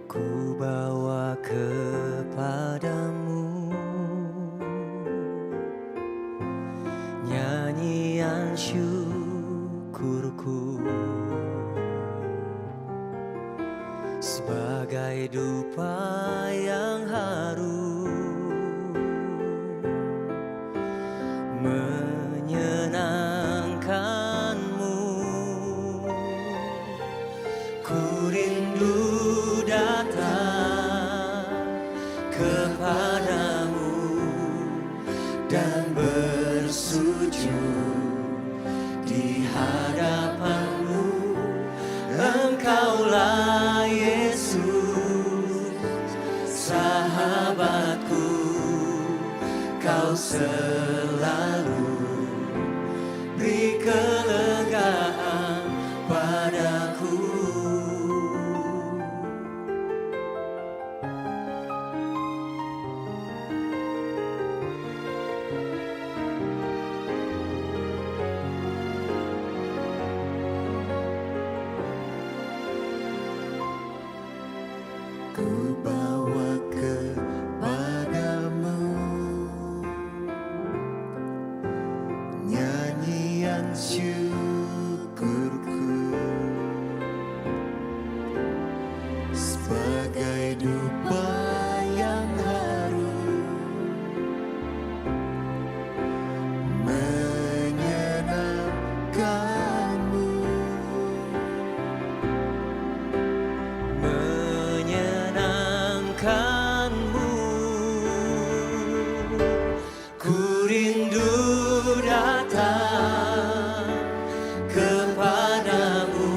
Ku bawa kepadamu nyanyian syukurku sebagai dupa yang harum menyenangkanmu. Ku rindu datang kepadamu dan bersujud di hadapanmu. Engkaulah Yesus, sahabatku, kau selalu beri kelegaan padaku. Ku bawa kepadamu nyanyian syukurku sebagai dupa yang harum menyenangkanmu. Ku rindu datang kepadamu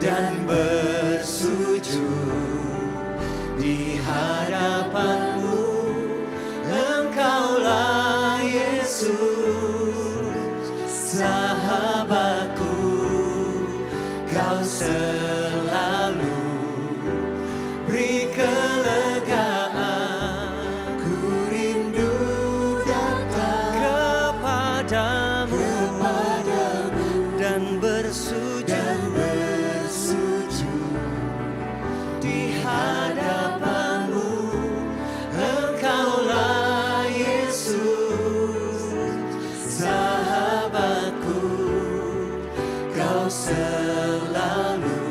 dan bersujud di hadapanmu. Engkaulah Yesus, sahabatku, kau selalu beri kelegaan. Ku rindu datang kepadamu dan bersujud di hadapanmu. Engkaulah Yesus, sahabatku, kau selalu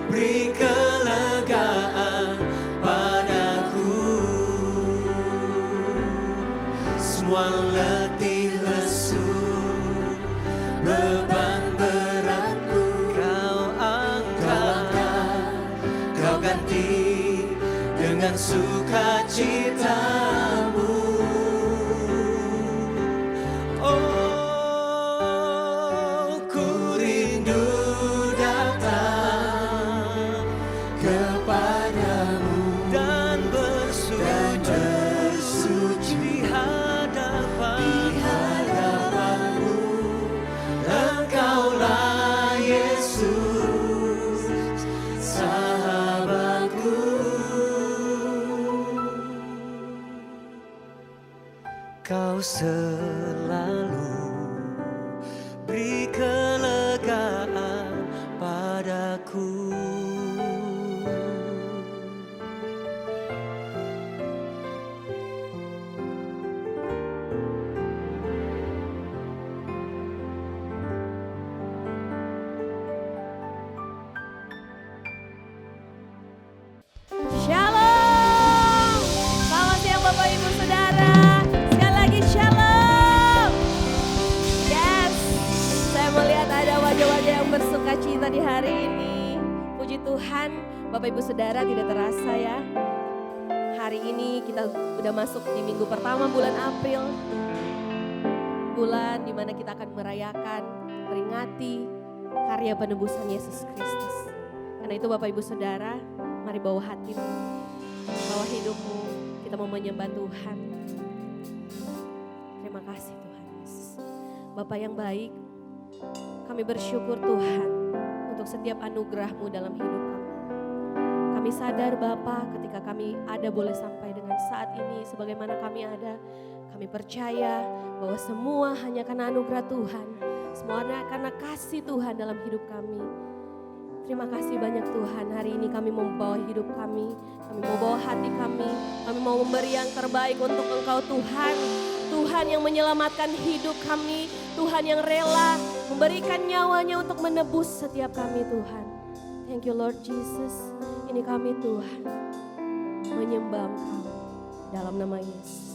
beri kelegaan padaku. Semua letih lesu, beban beratku kau angkat, kau ganti dengan sukacitamu. Oh, ku rindu datang kepadamu dan bersujud di hadapanmu. Engkaulah Yesus, sahabatku, kau selalu beri kelegaan padaku. Shalom. Selamat siang Bapak Ibu Saudara. Sekali lagi shalom. Yes. Saya melihat ada wajah-wajah yang bersukacita di hari ini. Puji Tuhan, Bapak Ibu Saudara, tidak terasa ya. Hari ini kita udah masuk di minggu pertama bulan April. Bulan di mana kita akan merayakan, peringati karya penebusan Yesus Kristus. Karena itu Bapak Ibu Saudara, mari bawa hatimu, bawa hidupmu, kita mau menyembah Tuhan. Terima kasih Tuhan Yesus. Bapak yang baik, kami bersyukur Tuhan untuk setiap anugerah-Mu dalam hidup kami. Kami sadar Bapa ketika kami ada boleh sampai dengan saat ini sebagaimana kami ada. Kami percaya bahwa semua hanya karena anugerah Tuhan. Semuanya karena kasih Tuhan dalam hidup kami. Terima kasih banyak Tuhan, hari ini kami membawa hidup kami mau bawa hati kami mau memberi yang terbaik untuk Engkau Tuhan. Tuhan yang menyelamatkan hidup kami, Tuhan yang rela memberikan nyawanya untuk menebus setiap kami Tuhan. Thank you Lord Jesus, ini kami Tuhan menyembah Engkau dalam nama Yesus.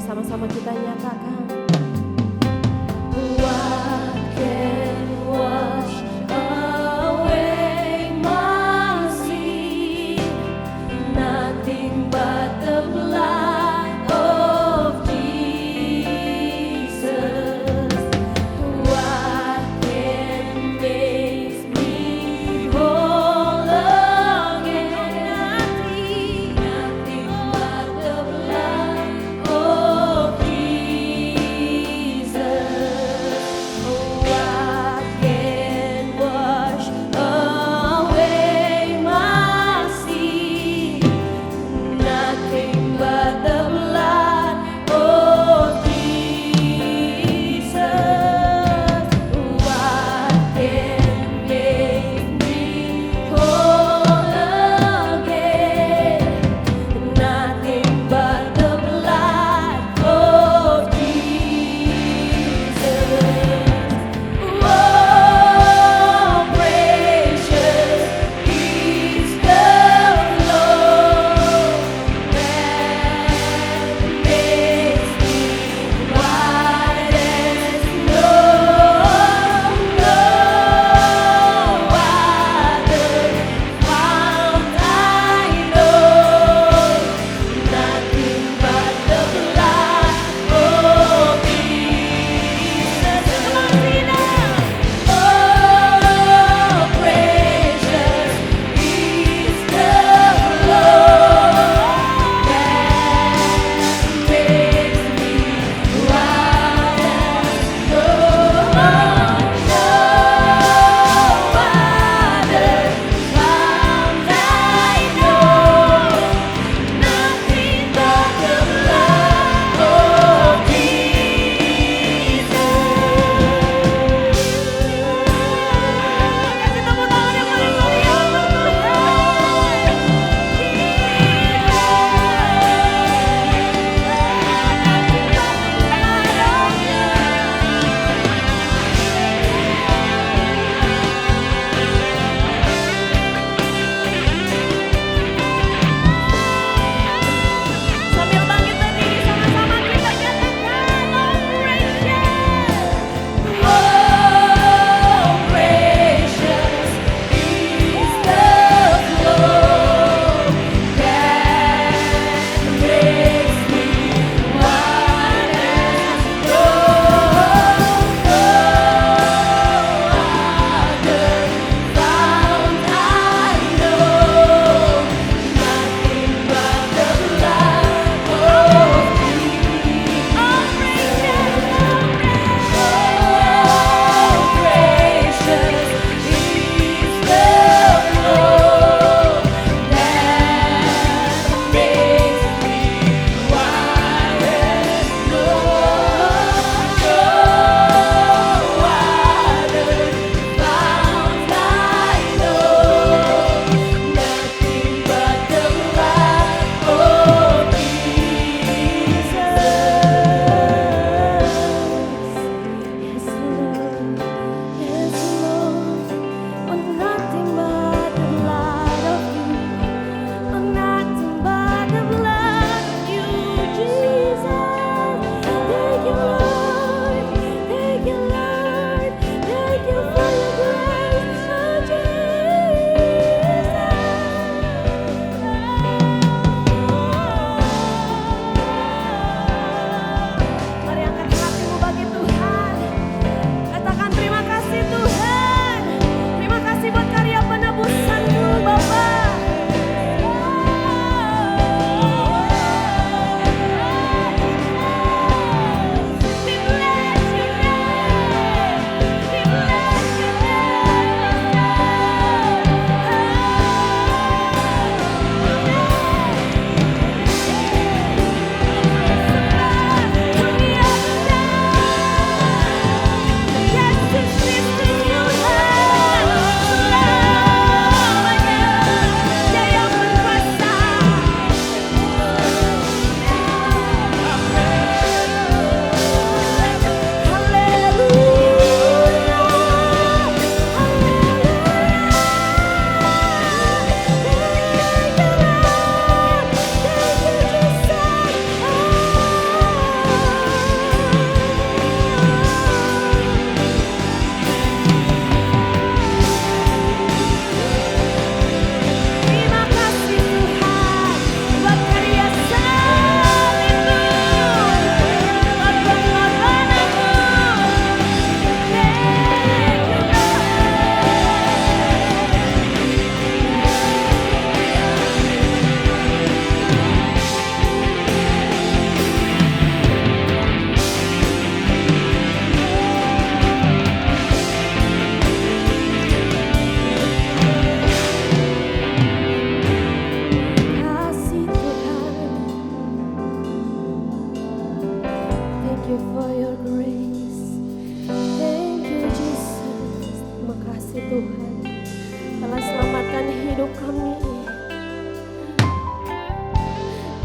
Sama-sama kita nyatakan. What can wash away my sin? Nothing but the blood of Jesus. What can make me whole again? Nothing but the blood of Jesus.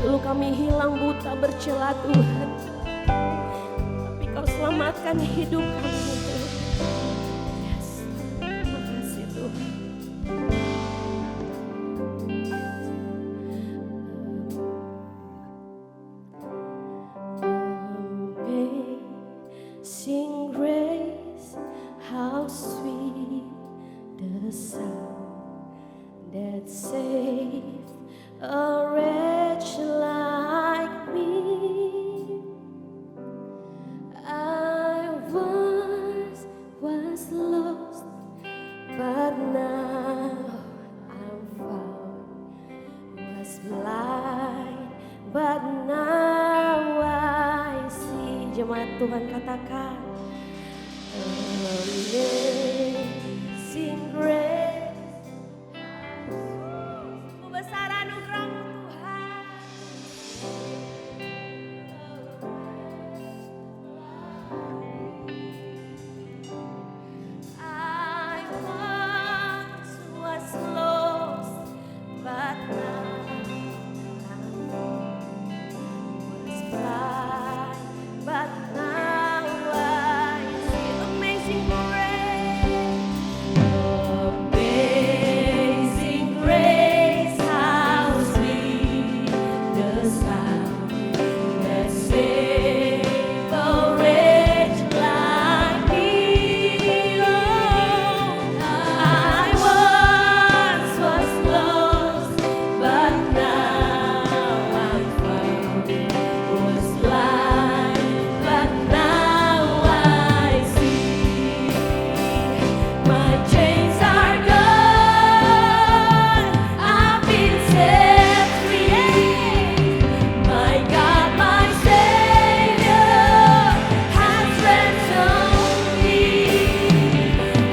Dulu kami hilang buta bercela Tuhan, tapi Kau selamatkan hidup kami Tuhan. Yes. Terima kasih Tuhan. Amazing grace, how sweet the sound that saved a wretch like me. I once was lost, but now I'm found. Was blind, but now I see. Jemaat Tuhan katakan, Amazing grace. Besar anugerah-Mu Tuhan. I once was lost, but now was blind, but now I see. Amazing grace, amazing grace, how sweet the sound that saved a wretch like me. Oh, I once was lost, but now I'm found. Was blind, but now I see. My chains are gone, I've been set free. My God, my Savior, has ransomed me.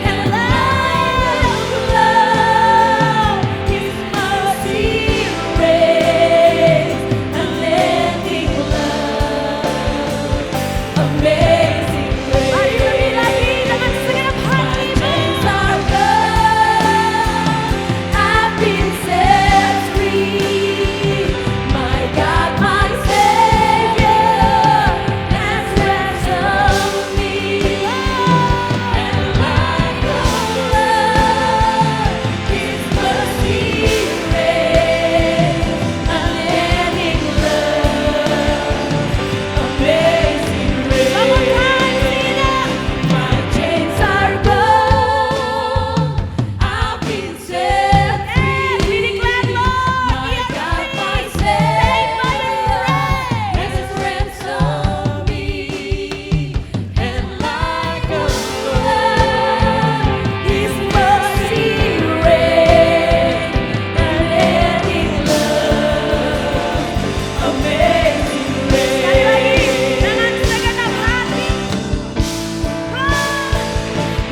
And like a flood, His mercy raised, unending love, amazing grace. Mari lebih lagi dengan segenap hati. My chains are gone, I've been set free. My God, my Savior, has ransomed me. And like a flood, His mercy raised, unending love, amazing grace. My chains are gone, I've been set free. My God, my Savior, has ransomed me. And like a flood, His mercy raised, unending love, amazing grace. Sekali lagi dengan segenap hati.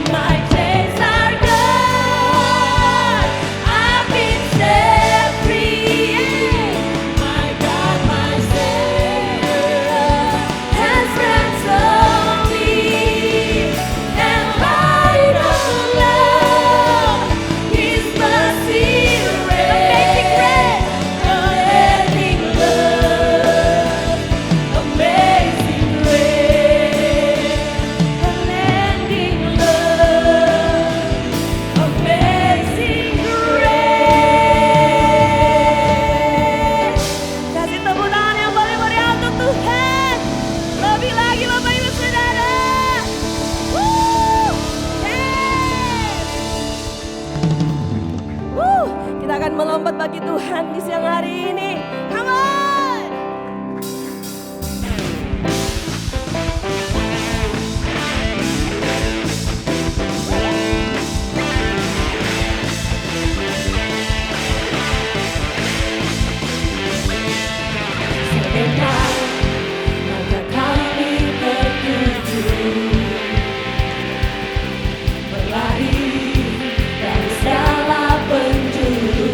My chains are gone, I've been set free. My God, my Savior, has ransomed me. And light of love, His mercy raised, unending love, amazing grace, unending love, amazing grace. Kasih tepuk tangan yang paling meriah untuk Tuhan. Lebih lagi Bapak Ibu Saudara. Kita akan melompat bagi Tuhan di siang hari ini. Come on. Sebentar, maka kami tertuju berlari dari segala penjuru.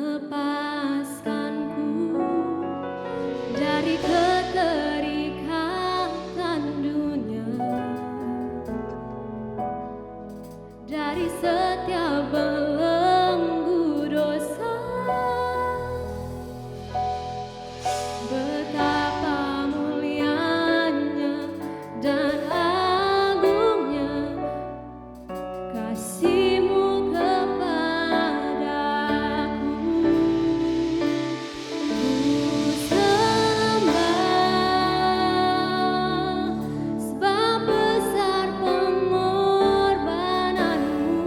lepaskanku dari keterikatan dunia, dari setiap belenggu dosa. Betapa mulianya dan agungnya kasih-Mu kepadaku. Ku sembah sebab besar pengorbanan-Mu,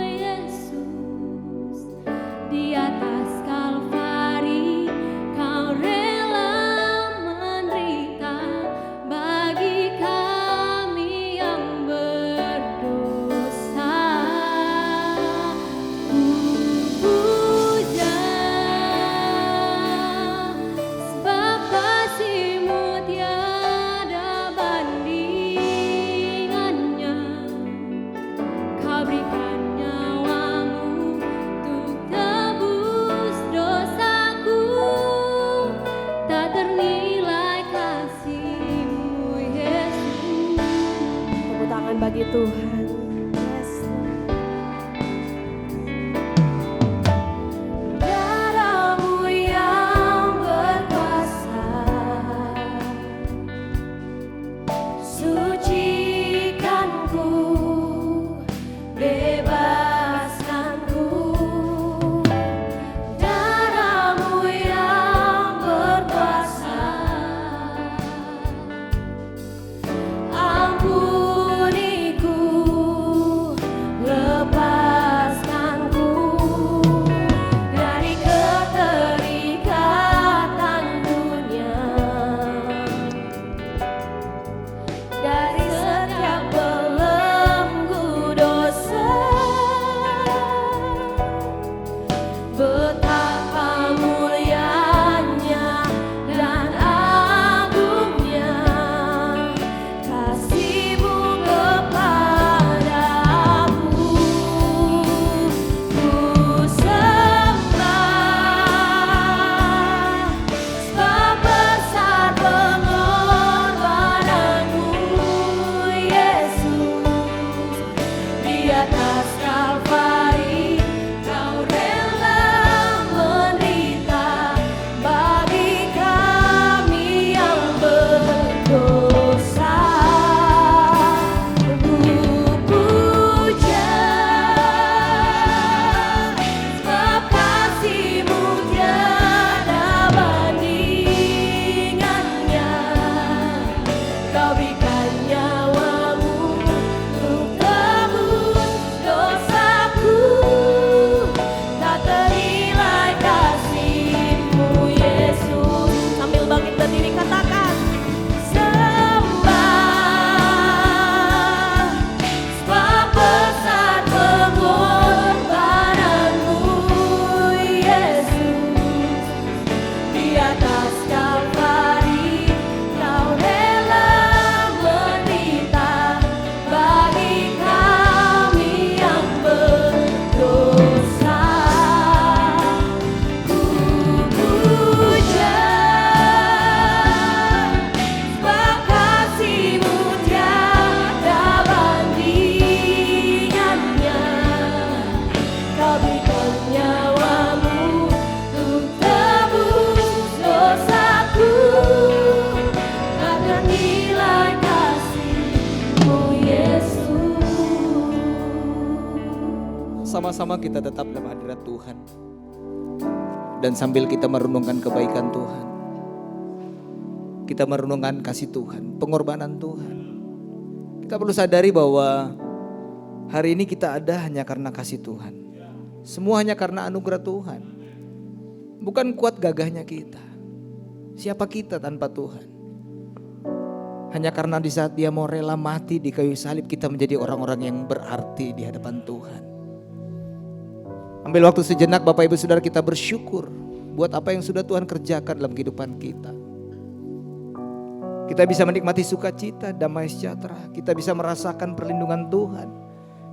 Yesus. Di atas Kalvari Kau rela menderita bagi kami yang berdosa. Puja sebab kasih-Mu tiada bandingannya. Kau berikan nyawa-Mu untuk tebus dosaku. Tak ternilai kasih-Mu, Yesus. Tepuk tangan bagi Tuhan. Yes. Darah-Mu yang berkuasa, sucikanku, bebaskanku. Darah-Mu yang berkuasa, ampuniku, lepaskanku dari keterikatan dunia, dari setiap belenggu dosa. Betapa mulianya dan agungnya kasih-Mu kepadaku. Ku sembah sebab besar pengorbanan-Mu, Yesus. Di atas Kalvari Kau rela menderita bagi kami yang berdosa. Ku puja sebab kasih-Mu tiada bandingannya. Kau berikan nyawa-Mu untuk tebus dosaku. Tak ternilai kasih-Mu, Yesus. Sambil bangkit berdiri katakan, sembah sebab besar pengorbanan-Mu, Yesus. Di atas Kalvari Kau rela menderita bagi kami yang berdosa. Ku puja sebab kasih-Mu tiada bandingannya. Kau berikan nyawa-Mu untuk tebus dosaku. Tak ternilai kasih-Mu, Yesus. Sama-sama kita tetap dalam hadirat Tuhan. Dan sambil kita merenungkan kebaikan Tuhan, kita merenungkan kasih Tuhan, pengorbanan Tuhan, kita perlu sadari bahwa hari ini kita ada hanya karena kasih Tuhan. Semua hanya karena anugerah Tuhan. Bukan kuat gagahnya kita. Siapa kita tanpa Tuhan? Hanya karena di saat Dia mau rela mati di kayu salib, kita menjadi orang-orang yang berarti di hadapan Tuhan. Ambil waktu sejenak Bapak Ibu Saudara, kita bersyukur buat apa yang sudah Tuhan kerjakan dalam kehidupan kita. Kita bisa menikmati sukacita, damai sejahtera. Kita bisa merasakan perlindungan Tuhan.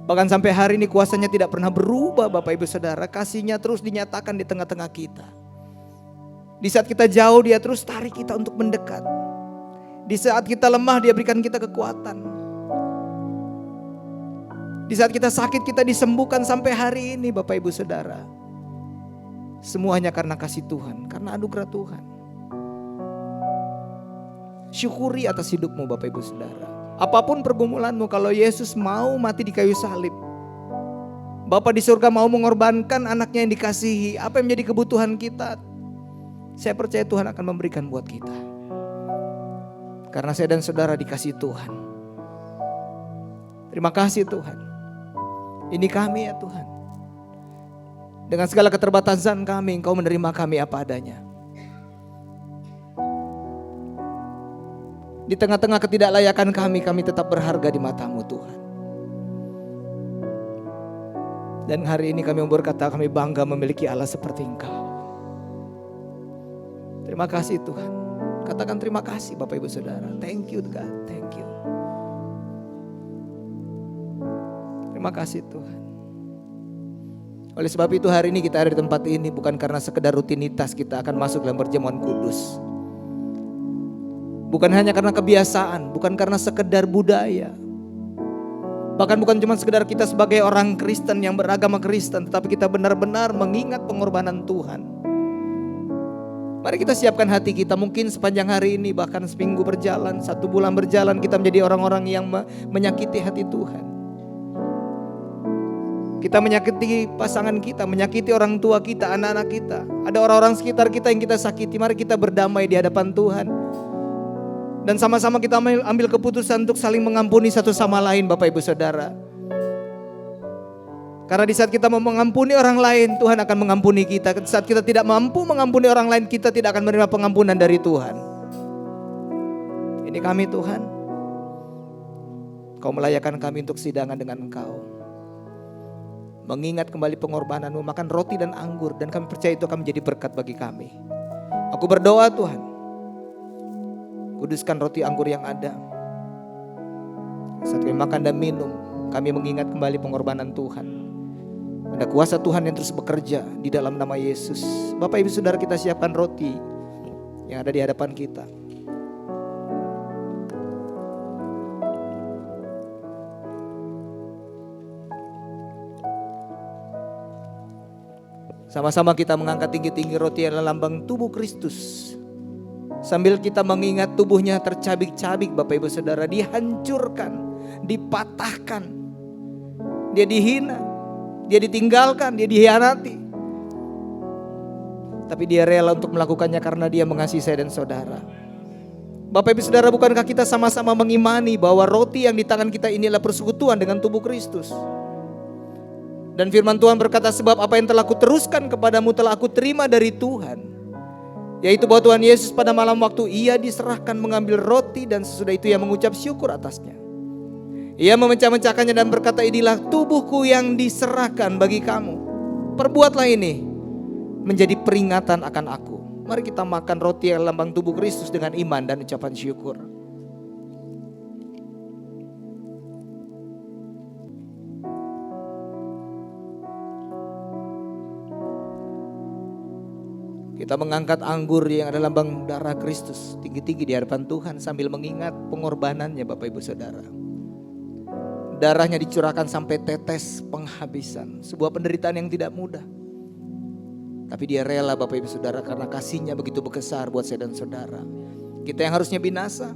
Bahkan sampai hari ini kuasanya tidak pernah berubah Bapak Ibu Saudara. Kasih-Nya terus dinyatakan di tengah-tengah kita. Di saat kita jauh Dia terus tarik kita untuk mendekat. Di saat kita lemah Dia berikan kita kekuatan. Di saat kita sakit kita disembuhkan sampai hari ini Bapak Ibu Saudara. Semuanya karena kasih Tuhan, karena anugerah Tuhan. Syukuri atas hidupmu Bapak Ibu Saudara. Apapun pergumulanmu, kalau Yesus mau mati di kayu salib, Bapa di surga mau mengorbankan anaknya yang dikasihi. Apa yang menjadi kebutuhan kita, saya percaya Tuhan akan memberikan buat kita. Karena saya dan saudara dikasih Tuhan. Terima kasih Tuhan. Ini kami ya Tuhan. Dengan segala keterbatasan kami, Engkau menerima kami apa adanya. Di tengah-tengah ketidaklayakan kami tetap berharga di mata-Mu Tuhan. Dan hari ini kami berkata kami bangga memiliki Allah seperti Engkau. Terima kasih Tuhan. Katakan terima kasih Bapak Ibu Saudara. Thank you God, thank you. Terima kasih Tuhan. Oleh sebab itu hari ini kita ada di tempat ini bukan karena sekedar rutinitas kita akan masuk dalam perjamuan kudus. Bukan hanya karena kebiasaan, bukan karena sekedar budaya. Bahkan bukan cuma sekedar kita sebagai orang Kristen yang beragama Kristen, tetapi kita benar-benar mengingat pengorbanan Tuhan. Mari kita siapkan hati kita, mungkin sepanjang hari ini bahkan seminggu berjalan, 1 bulan berjalan kita menjadi orang-orang yang menyakiti hati Tuhan. Kita menyakiti pasangan kita, menyakiti orang tua kita, anak-anak kita. Ada orang-orang sekitar kita yang kita sakiti, mari kita berdamai di hadapan Tuhan. Dan sama-sama kita ambil keputusan untuk saling mengampuni satu sama lain Bapak Ibu Saudara. Karena di saat kita mau mengampuni orang lain, Tuhan akan mengampuni kita. Di saat kita tidak mampu mengampuni orang lain, kita tidak akan menerima pengampunan dari Tuhan. Ini kami Tuhan. Kau melayakkan kami untuk sidangan dengan Engkau. Mengingat kembali pengorbanan-Mu, makan roti dan anggur. Dan kami percaya itu akan menjadi berkat bagi kami. Aku berdoa Tuhan, kuduskan roti anggur yang ada. Saat kami makan dan minum, kami mengingat kembali pengorbanan Tuhan. Ada kuasa Tuhan yang terus bekerja di dalam nama Yesus. Bapak Ibu Saudara, kita siapkan roti yang ada di hadapan kita. Sama-sama kita mengangkat tinggi-tinggi roti adalah lambang tubuh Kristus. Sambil kita mengingat tubuhnya tercabik-cabik Bapak Ibu Saudara, dihancurkan, dipatahkan. Dia dihina, dia ditinggalkan, dia dikhianati. Tapi dia rela untuk melakukannya karena dia mengasihi saya dan saudara. Bapak Ibu Saudara, bukankah kita sama-sama mengimani bahwa roti yang di tangan kita ini adalah persekutuan dengan tubuh Kristus? Dan firman Tuhan berkata, sebab apa yang telah kuteruskan kepadamu telah aku terima dari Tuhan. Yaitu bahwa Tuhan Yesus pada malam waktu ia diserahkan mengambil roti dan sesudah itu ia mengucap syukur atasnya. Ia memecah-mecahkannya dan berkata, inilah tubuhku yang diserahkan bagi kamu. Perbuatlah ini menjadi peringatan akan aku. Mari kita makan roti yang lambang tubuh Kristus dengan iman dan ucapan syukur. Kita mengangkat anggur yang adalah lambang darah Kristus tinggi-tinggi di hadapan Tuhan sambil mengingat pengorbanannya Bapak Ibu Saudara. Darahnya dicurahkan sampai tetes penghabisan. Sebuah penderitaan yang tidak mudah. Tapi dia rela Bapak Ibu Saudara karena kasihnya begitu besar buat saya dan saudara. Kita yang harusnya binasa,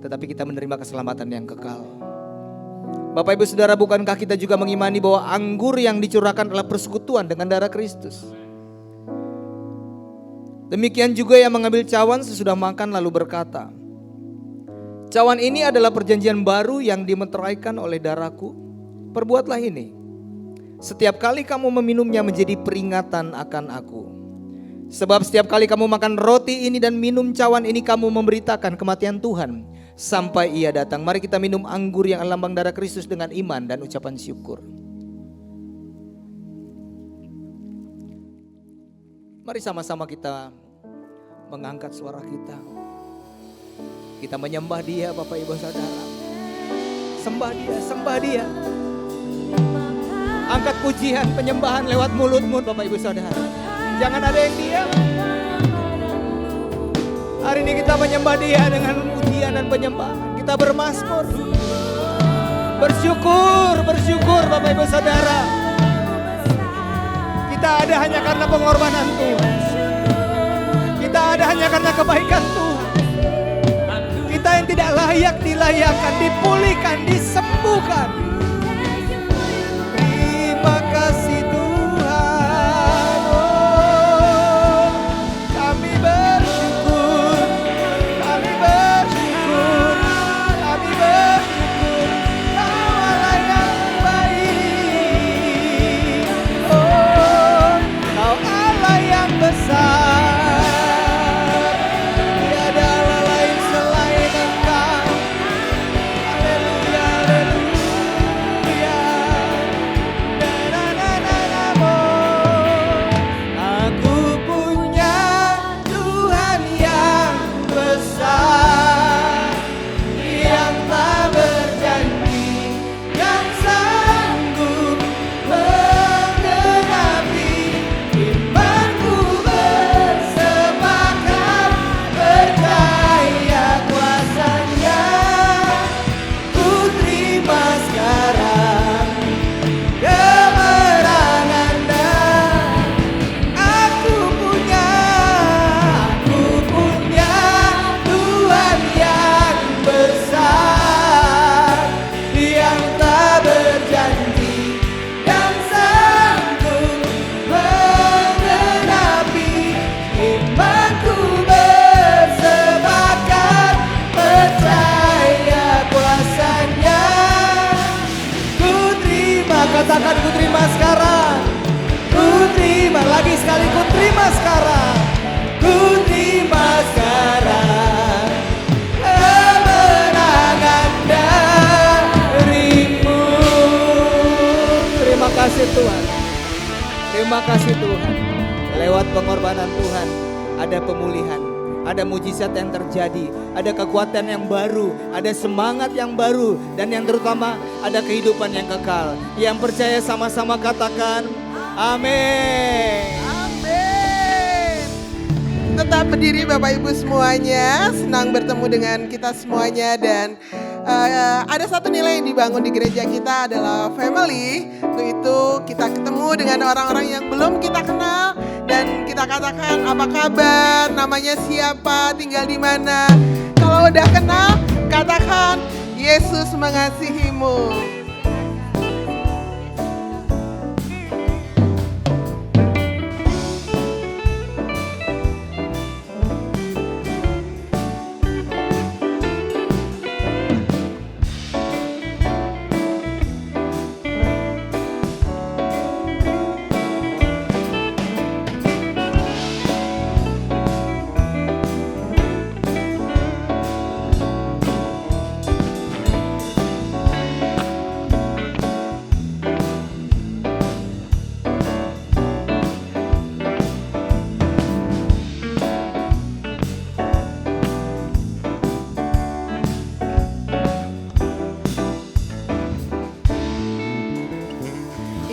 tetapi kita menerima keselamatan yang kekal. Bapak Ibu Saudara, bukankah kita juga mengimani bahwa anggur yang dicurahkan adalah persekutuan dengan darah Kristus? Demikian juga yang mengambil cawan sesudah makan lalu berkata, cawan ini adalah perjanjian baru yang dimeteraikan oleh darahku. Perbuatlah ini setiap kali kamu meminumnya menjadi peringatan akan aku. Sebab setiap kali kamu makan roti ini dan minum cawan ini, kamu memberitakan kematian Tuhan sampai ia datang. Mari kita minum anggur yang lambang darah Kristus dengan iman dan ucapan syukur. Mari sama-sama kita mengangkat suara kita. Kita menyembah Dia Bapak Ibu Saudara. sembah dia, sembah dia. Angkat pujian, penyembahan lewat mulutmu Bapak Ibu Saudara. Jangan ada yang diam. Hari ini kita menyembah dia dengan pujian dan penyembahan. Kita bermazmur. Bersyukur Bapak Ibu Saudara. Kita ada hanya karena pengorbanan Tuhan. Kita ada hanya karena kebaikan Tuhan. Kita yang tidak layak dilayakkan, dipulihkan, disembuhkan. Terima kasih Tuhan. Oh, kami bersyukur, kami bersyukur, kami bersyukur. Kau Allah yang baik. Oh, Kau Allah yang besar. Tiada Allah lain selain Engkau. Haleluya, haleluya. Aku punya Tuhan yang besar, yang tak berjanji, yang sanggup menggenapi imanku bersepakat percaya kuasanya. Ku terima sekarang kemenangan dan aku punya Tuhan yang besar, yang tak berjanji dan sanggup menggenapi imanku bersepakat percaya kuasanya. Ku terima, katakan ku terima sekarang. Ku terima, lagi sekali ku terima sekarang. Ku terima sekarang kemenangan darimu. Terima kasih Tuhan. Terima kasih Tuhan. Lewat pengorbanan Tuhan ada pemulihan, ada mujizat yang terjadi, ada kekuatan yang baru, ada semangat yang baru, dan yang terutama ada kehidupan yang kekal. Yang percaya sama-sama katakan amin. Amin. Tetap berdiri Bapak Ibu semuanya. Senang bertemu dengan kita semuanya. Dan ada satu nilai yang dibangun di gereja kita adalah family. Untuk itu kita ketemu dengan orang-orang yang belum kita kenal. Dan kita katakan apa kabar, namanya siapa, tinggal di mana. Kalau udah kenal, katakan Yesus mengasihimu.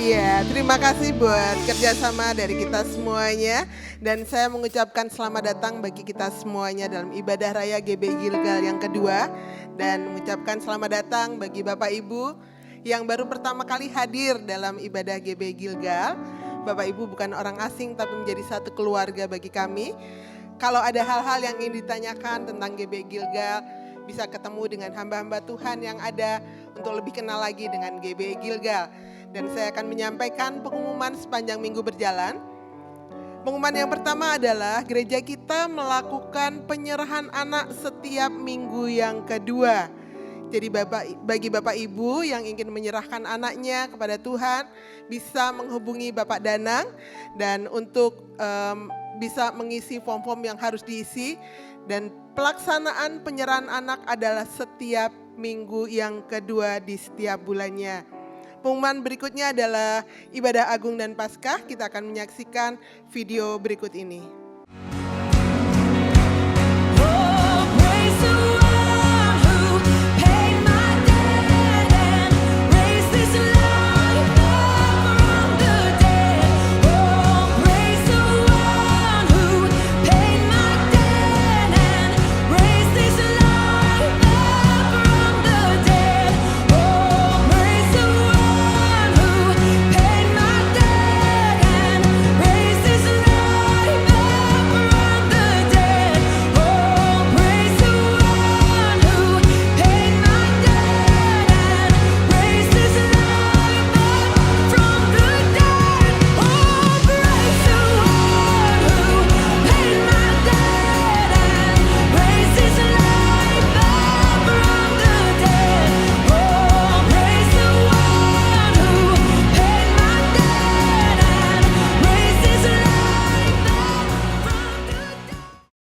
Iya, terima kasih buat kerjasama dari kita semuanya. Dan saya mengucapkan selamat datang bagi kita semuanya dalam ibadah raya GB Gilgal yang kedua. Dan mengucapkan selamat datang bagi Bapak Ibu yang baru pertama kali hadir dalam ibadah GB Gilgal. Bapak Ibu bukan orang asing tapi menjadi satu keluarga bagi kami. Kalau ada hal-hal yang ingin ditanyakan tentang GB Gilgal, bisa ketemu dengan hamba-hamba Tuhan yang ada untuk lebih kenal lagi dengan GB Gilgal. Dan saya akan menyampaikan pengumuman sepanjang minggu berjalan. Pengumuman yang pertama adalah gereja kita melakukan penyerahan anak setiap minggu yang kedua. Jadi bagi Bapak Ibu yang ingin menyerahkan anaknya kepada Tuhan, bisa menghubungi Bapak Danang. Dan untuk bisa mengisi form-form yang harus diisi. Dan pelaksanaan penyerahan anak adalah setiap minggu yang kedua di setiap bulannya. Pengumuman berikutnya adalah ibadah agung dan Paskah. Kita akan menyaksikan video berikut ini. Oh, praise the one who paid my debt.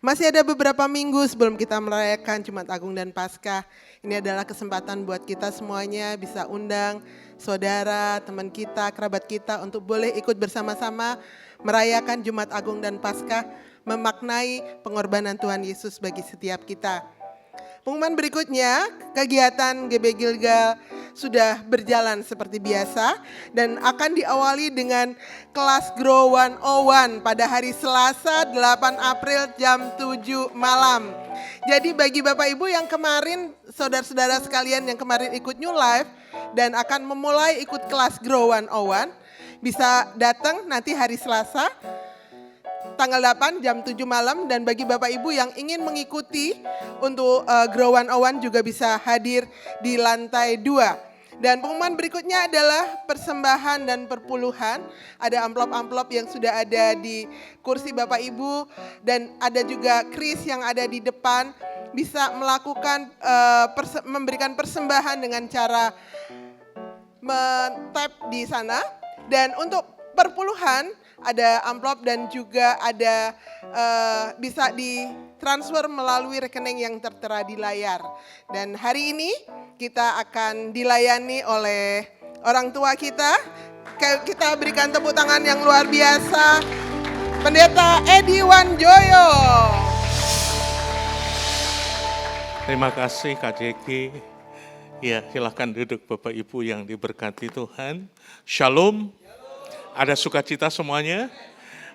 Masih ada beberapa minggu sebelum kita merayakan Jumat Agung dan Paskah. Ini adalah kesempatan buat kita semuanya bisa undang saudara, teman kita, kerabat kita untuk boleh ikut bersama-sama merayakan Jumat Agung dan Paskah, memaknai pengorbanan Tuhan Yesus bagi setiap kita. Pengumuman berikutnya, kegiatan GB Gilgal sudah berjalan seperti biasa dan akan diawali dengan kelas Grow 101 pada hari Selasa 8 April jam 7 malam. Jadi bagi Bapak Ibu yang kemarin, saudara-saudara sekalian yang kemarin ikut New Life dan akan memulai ikut kelas Grow 101, bisa datang nanti hari Selasa tanggal 8 jam 7 malam, dan bagi Bapak Ibu yang ingin mengikuti untuk Grow 101 juga bisa hadir di lantai 2. Dan pengumuman berikutnya adalah persembahan dan perpuluhan. Ada amplop-amplop yang sudah ada di kursi Bapak Ibu dan ada juga kris yang ada di depan. Bisa melakukan memberikan persembahan dengan cara men-tap di sana. Dan untuk perpuluhan ada amplop dan juga ada bisa ditransfer melalui rekening yang tertera di layar. Dan hari ini kita akan dilayani oleh orang tua kita. Kita berikan tepuk tangan yang luar biasa. Pendeta Edi Wanjoyo. Terima kasih Kak Jeki. Ya, silakan duduk Bapak Ibu yang diberkati Tuhan. Shalom. Ada sukacita semuanya?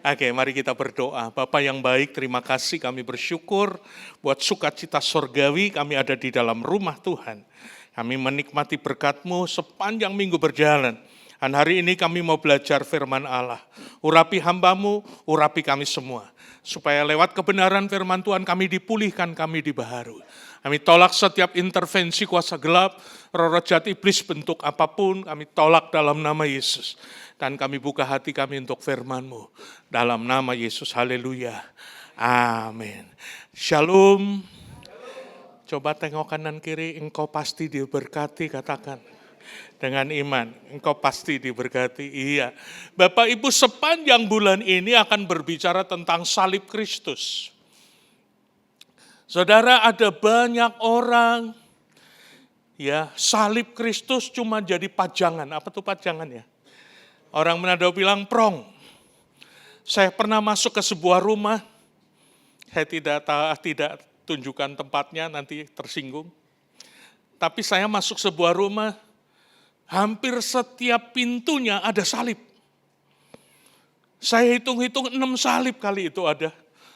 Oke, mari kita berdoa. Bapa yang baik, terima kasih, kami bersyukur buat sukacita surgawi kami ada di dalam rumah Tuhan. Kami menikmati berkat-Mu sepanjang minggu berjalan. Dan hari ini kami mau belajar firman Allah. Urapi hamba-Mu, urapi kami semua. Supaya lewat kebenaran firman Tuhan kami dipulihkan, kami dibaharui. Kami tolak setiap intervensi kuasa gelap, roh-roh jahat iblis bentuk apapun, kami tolak dalam nama Yesus. Dan kami buka hati kami untuk firman-Mu. Dalam nama Yesus, haleluya. Amin. Shalom. Coba tengok kanan kiri, engkau pasti diberkati, katakan. Dengan iman, engkau pasti diberkati. Iya. Bapak Ibu, sepanjang bulan ini akan berbicara tentang salib Kristus. Saudara, ada banyak orang, ya, salib Kristus cuma jadi pajangan. Apa tuh pajangan ya? Orang Manado bilang prong. Saya pernah masuk ke sebuah rumah, saya tidak tunjukkan tempatnya, nanti tersinggung. Tapi saya masuk sebuah rumah, hampir setiap pintunya ada salib. Saya hitung-hitung 6 salib kali itu ada.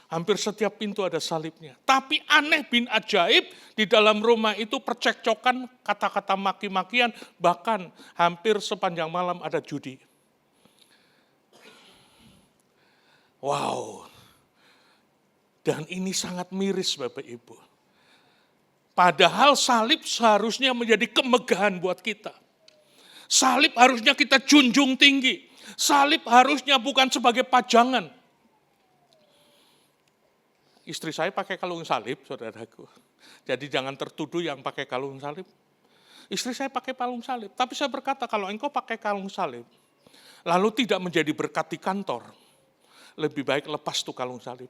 Hampir setiap pintu ada salibnya. Tapi aneh bin ajaib, di dalam rumah itu percekcokan, kata-kata maki-makian, bahkan hampir sepanjang malam ada judi. Wow. Dan ini sangat miris Bapak Ibu. Padahal salib seharusnya menjadi kemegahan buat kita. Salib harusnya kita junjung tinggi. Salib harusnya bukan sebagai pajangan. Istri saya pakai kalung salib, saudaraku. Jadi jangan tertuduh yang pakai kalung salib. Istri saya pakai kalung salib. Tapi saya berkata, kalau engkau pakai kalung salib, lalu tidak menjadi berkat di kantor, lebih baik lepas tuh kalung salib.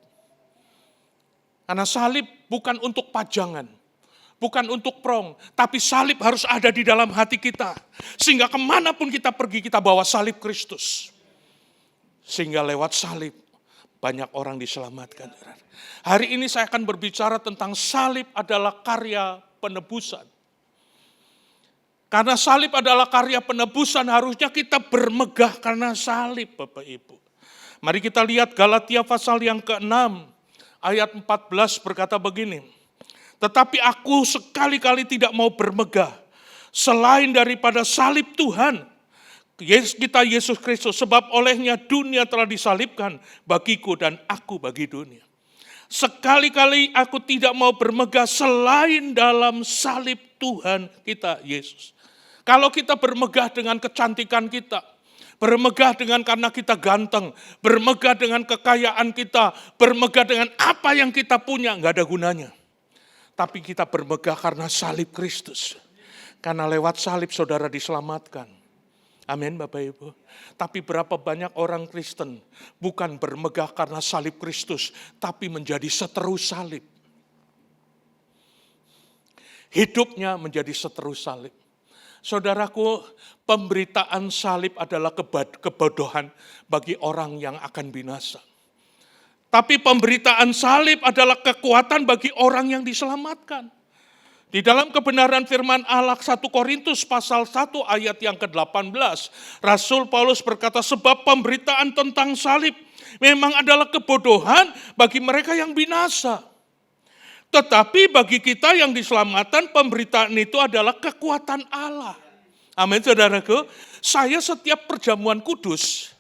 Karena salib bukan untuk pajangan, bukan untuk prong, tapi salib harus ada di dalam hati kita. Sehingga kemanapun kita pergi, kita bawa salib Kristus. Sehingga lewat salib, banyak orang diselamatkan. Hari ini saya akan berbicara tentang salib adalah karya penebusan. Karena salib adalah karya penebusan, harusnya kita bermegah karena salib, Bapak Ibu. Mari kita lihat Galatia pasal yang ke-6, ayat 14 berkata begini. Tetapi aku sekali-kali tidak mau bermegah selain daripada salib Tuhan, kita Yesus Kristus, sebab olehnya dunia telah disalibkan bagiku dan aku bagi dunia. Sekali-kali aku tidak mau bermegah selain dalam salib Tuhan kita Yesus. Kalau kita bermegah dengan kecantikan kita, bermegah dengan karena kita ganteng, bermegah dengan kekayaan kita, bermegah dengan apa yang kita punya, enggak ada gunanya. Tapi kita bermegah karena salib Kristus. Karena lewat salib saudara diselamatkan. Amin Bapak Ibu. Tapi berapa banyak orang Kristen bukan bermegah karena salib Kristus, tapi menjadi seteru salib. Hidupnya menjadi seteru salib. Saudaraku, pemberitaan salib adalah kebodohan bagi orang yang akan binasa. Tapi pemberitaan salib adalah kekuatan bagi orang yang diselamatkan. Di dalam kebenaran firman Allah 1 Korintus pasal 1 ayat yang ke-18, Rasul Paulus berkata, sebab pemberitaan tentang salib memang adalah kebodohan bagi mereka yang binasa. Tetapi bagi kita yang diselamatkan, pemberitaan itu adalah kekuatan Allah. Amin saudaraku. Saya setiap perjamuan kudus,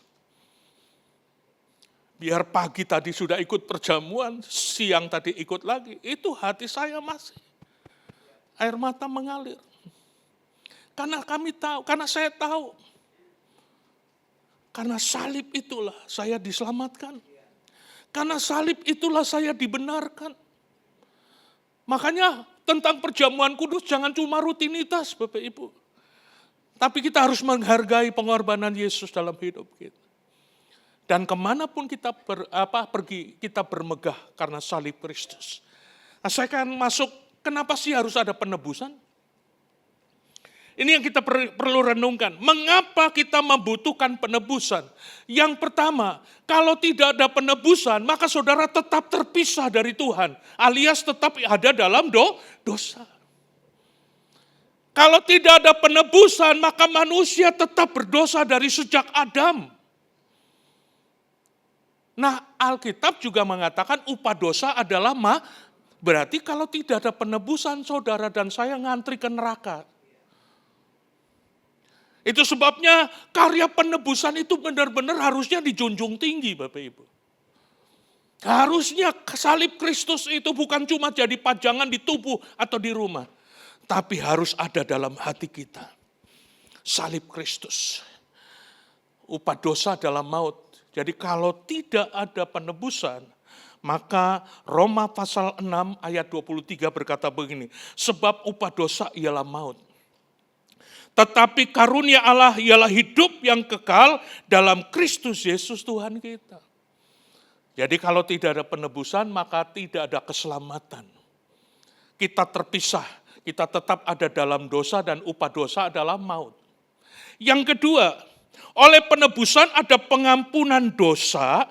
biar pagi tadi sudah ikut perjamuan, siang tadi ikut lagi, itu hati saya masih air mata mengalir. Karena kami tahu, karena saya tahu. Karena salib itulah saya diselamatkan. Karena salib itulah saya dibenarkan. Makanya tentang perjamuan kudus jangan cuma rutinitas Bapak Ibu. Tapi kita harus menghargai pengorbanan Yesus dalam hidup kita. Dan kemanapun kita pergi, kita bermegah karena salib Kristus. Nah, saya akan masuk. Kenapa sih harus ada penebusan? Ini yang kita perlu renungkan. Mengapa kita membutuhkan penebusan? Yang pertama, kalau tidak ada penebusan, maka saudara tetap terpisah dari Tuhan. Alias tetap ada dalam dosa. Kalau tidak ada penebusan, maka manusia tetap berdosa dari sejak Adam. Nah, Alkitab juga mengatakan upah dosa adalah berarti kalau tidak ada penebusan, saudara dan saya ngantri ke neraka. Itu sebabnya karya penebusan itu benar-benar harusnya dijunjung tinggi Bapak Ibu. Harusnya salib Kristus itu bukan cuma jadi pajangan di tubuh atau di rumah. Tapi harus ada dalam hati kita. Salib Kristus. Upah dosa adalah maut. Jadi kalau tidak ada penebusan, maka Roma pasal 6 ayat 23 berkata begini, sebab upah dosa ialah maut. Tetapi karunia Allah ialah hidup yang kekal dalam Kristus Yesus Tuhan kita. Jadi kalau tidak ada penebusan, maka tidak ada keselamatan. Kita terpisah, kita tetap ada dalam dosa dan upah dosa adalah maut. Yang kedua, oleh penebusan ada pengampunan dosa,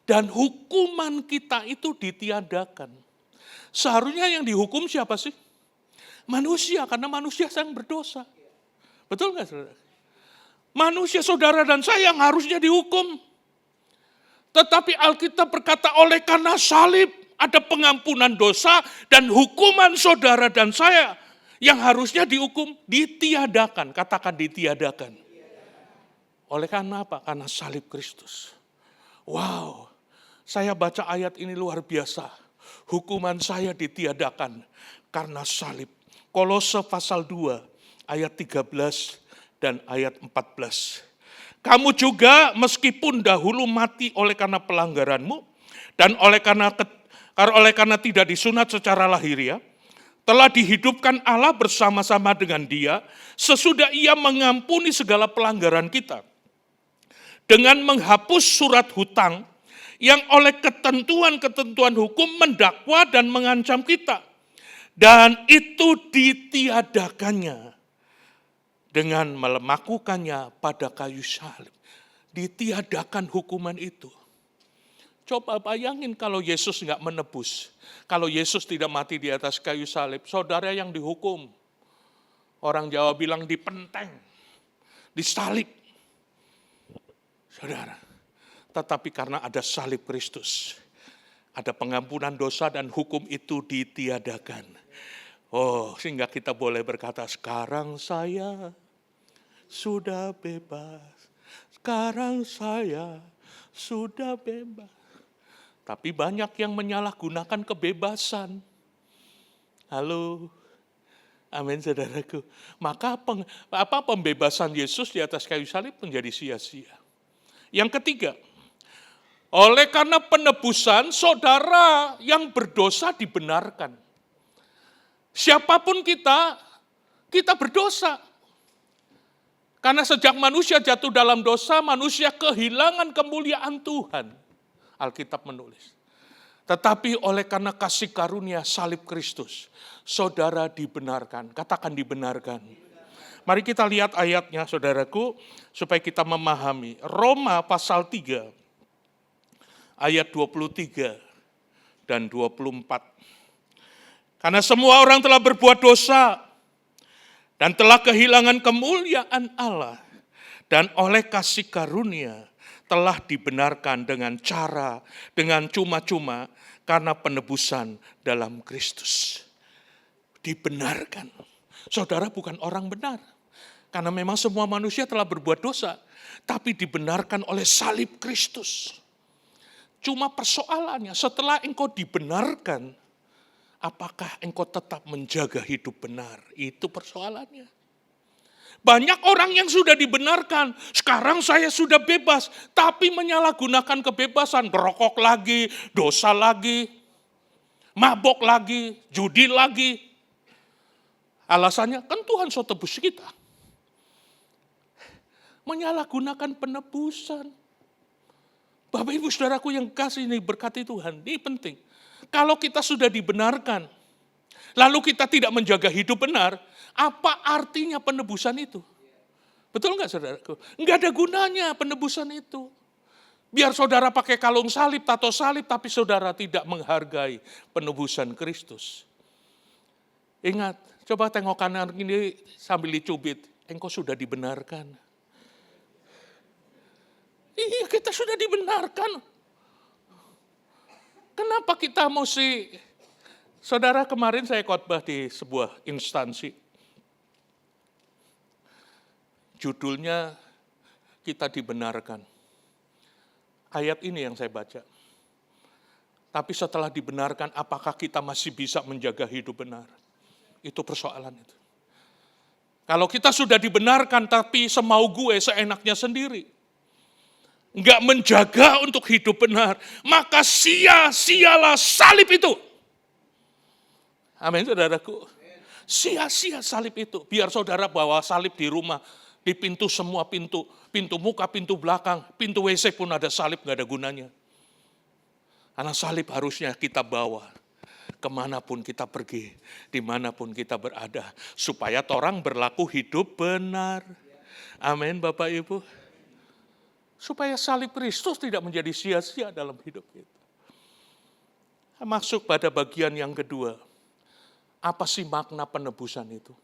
dan hukuman kita itu ditiadakan. Seharusnya yang dihukum siapa sih? Manusia, karena manusia yang berdosa. Betul nggak saudara? Manusia saudara dan saya yang harusnya dihukum. Tetapi Alkitab berkata oleh karena salib ada pengampunan dosa dan hukuman saudara dan saya yang harusnya dihukum ditiadakan. Katakan ditiadakan. Oleh karena apa? Karena salib Kristus. Wow. Saya baca ayat ini luar biasa. Hukuman saya ditiadakan karena salib. Kolose pasal 2 ayat 13 dan ayat 14. Kamu juga meskipun dahulu mati oleh karena pelanggaranmu dan oleh karena tidak disunat secara lahiriah, telah dihidupkan Allah bersama-sama dengan Dia sesudah Ia mengampuni segala pelanggaran kita dengan menghapus surat hutang yang oleh ketentuan-ketentuan hukum mendakwa dan mengancam kita. Dan itu ditiadakannya dengan melakukannya pada kayu salib. Ditiadakan hukuman itu. Coba bayangin kalau Yesus nggak menebus. Kalau Yesus tidak mati di atas kayu salib, saudara yang dihukum. Orang Jawa bilang dipenteng, disalib. Saudara. Tetapi karena ada salib Kristus, ada pengampunan dosa dan hukum itu ditiadakan. Oh, sehingga kita boleh berkata, sekarang saya sudah bebas. Sekarang saya sudah bebas. Tapi banyak yang menyalahgunakan kebebasan. Halo, amin saudaraku. Maka pembebasan Yesus di atas kayu salib menjadi sia-sia. Yang ketiga, oleh karena penebusan, saudara yang berdosa dibenarkan. Siapapun kita berdosa. Karena sejak manusia jatuh dalam dosa, manusia kehilangan kemuliaan Tuhan. Alkitab menulis. Tetapi oleh karena kasih karunia salib Kristus, saudara dibenarkan. Katakan dibenarkan. Mari kita lihat ayatnya saudaraku, supaya kita memahami. Roma pasal 3, ayat 23 dan 24. Karena semua orang telah berbuat dosa, dan telah kehilangan kemuliaan Allah, dan oleh kasih karunia telah dibenarkan dengan cuma-cuma karena penebusan dalam Kristus. Dibenarkan. Saudara bukan orang benar, karena memang semua manusia telah berbuat dosa, tapi dibenarkan oleh salib Kristus. Cuma persoalannya setelah engkau dibenarkan, apakah engkau tetap menjaga hidup benar? Itu persoalannya. Banyak orang yang sudah dibenarkan, sekarang saya sudah bebas, tapi menyalahgunakan kebebasan, ngerokok lagi, dosa lagi, mabok lagi, judi lagi. Alasannya, kan Tuhan so tebus kita. Menyalahgunakan penebusan. Bapak Ibu Saudaraku yang kasih ini berkati Tuhan, ini penting. Kalau kita sudah dibenarkan, lalu kita tidak menjaga hidup benar, apa artinya penebusan itu? Betul nggak saudaraku? Nggak ada gunanya penebusan itu. Biar saudara pakai kalung salib, tato salib, tapi saudara tidak menghargai penebusan Kristus. Ingat, coba tengok kanan ini sambil dicubit, engkau sudah dibenarkan. Iya, kita sudah dibenarkan. Kenapa kita mesti, saudara kemarin saya khotbah di sebuah instansi. Judulnya kita dibenarkan. Ayat ini yang saya baca. Tapi setelah dibenarkan, apakah kita masih bisa menjaga hidup benar? Itu persoalan itu. Kalau kita sudah dibenarkan tapi semau gue, seenaknya sendiri, enggak menjaga untuk hidup benar, maka sia-sialah salib itu. Amin saudaraku. Sia-sia salib itu. Biar saudara bawa salib di rumah, di pintu semua pintu muka, pintu belakang, pintu WC pun ada salib, enggak ada gunanya. Karena salib harusnya kita bawa kemanapun kita pergi, dimanapun kita berada, supaya orang berlaku hidup benar. Amin Bapak Ibu. Supaya salib Kristus tidak menjadi sia-sia dalam hidup kita. Masuk pada bagian yang kedua. Apa sih makna penebusan itu?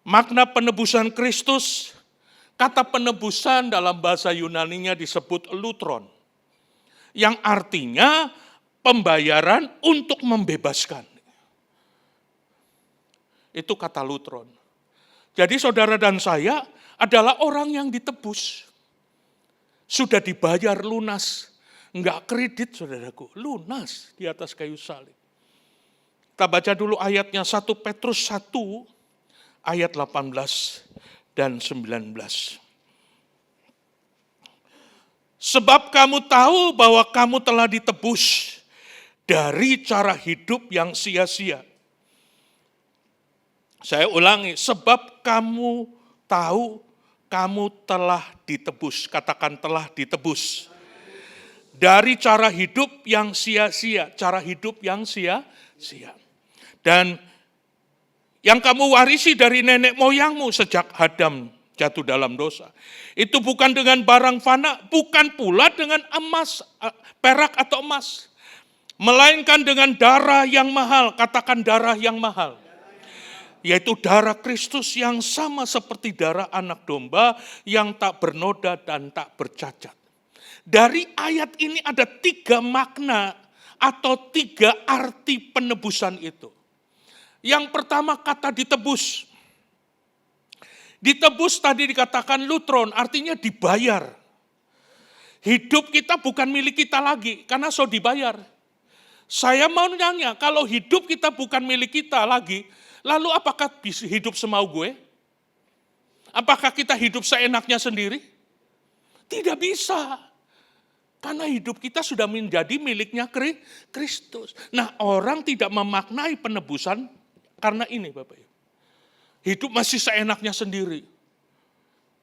Makna penebusan Kristus, kata penebusan dalam bahasa Yunaninya disebut lutron. Yang artinya pembayaran untuk membebaskan. Itu kata lutron. Jadi saudara dan saya adalah orang yang ditebus. Sudah dibayar lunas. Enggak kredit saudaraku, lunas di atas kayu salib. Kita baca dulu ayatnya 1 Petrus 1 ayat 18 dan 19. Sebab kamu tahu bahwa kamu telah ditebus dari cara hidup yang sia-sia. Saya ulangi, sebab kamu tahu kamu telah ditebus. Katakan telah ditebus. Dari cara hidup yang sia-sia. Cara hidup yang sia-sia. Dan yang kamu warisi dari nenek moyangmu sejak Adam jatuh dalam dosa. Itu bukan dengan barang fana, bukan pula dengan emas, perak atau emas. Melainkan dengan darah yang mahal. Katakan darah yang mahal. Yaitu darah Kristus yang sama seperti darah anak domba yang tak bernoda dan tak bercacat. Dari ayat ini ada 3 makna atau 3 arti penebusan itu. Yang pertama kata ditebus. Ditebus tadi dikatakan lutron, artinya dibayar. Hidup kita bukan milik kita lagi, karena so dibayar. Saya mau nanya, kalau hidup kita bukan milik kita lagi, lalu apakah bisa hidup semau gue? Apakah kita hidup seenaknya sendiri? Tidak bisa. Karena hidup kita sudah menjadi miliknya Kristus. Nah, orang tidak memaknai penebusan karena ini Bapak Ibu. Hidup masih seenaknya sendiri.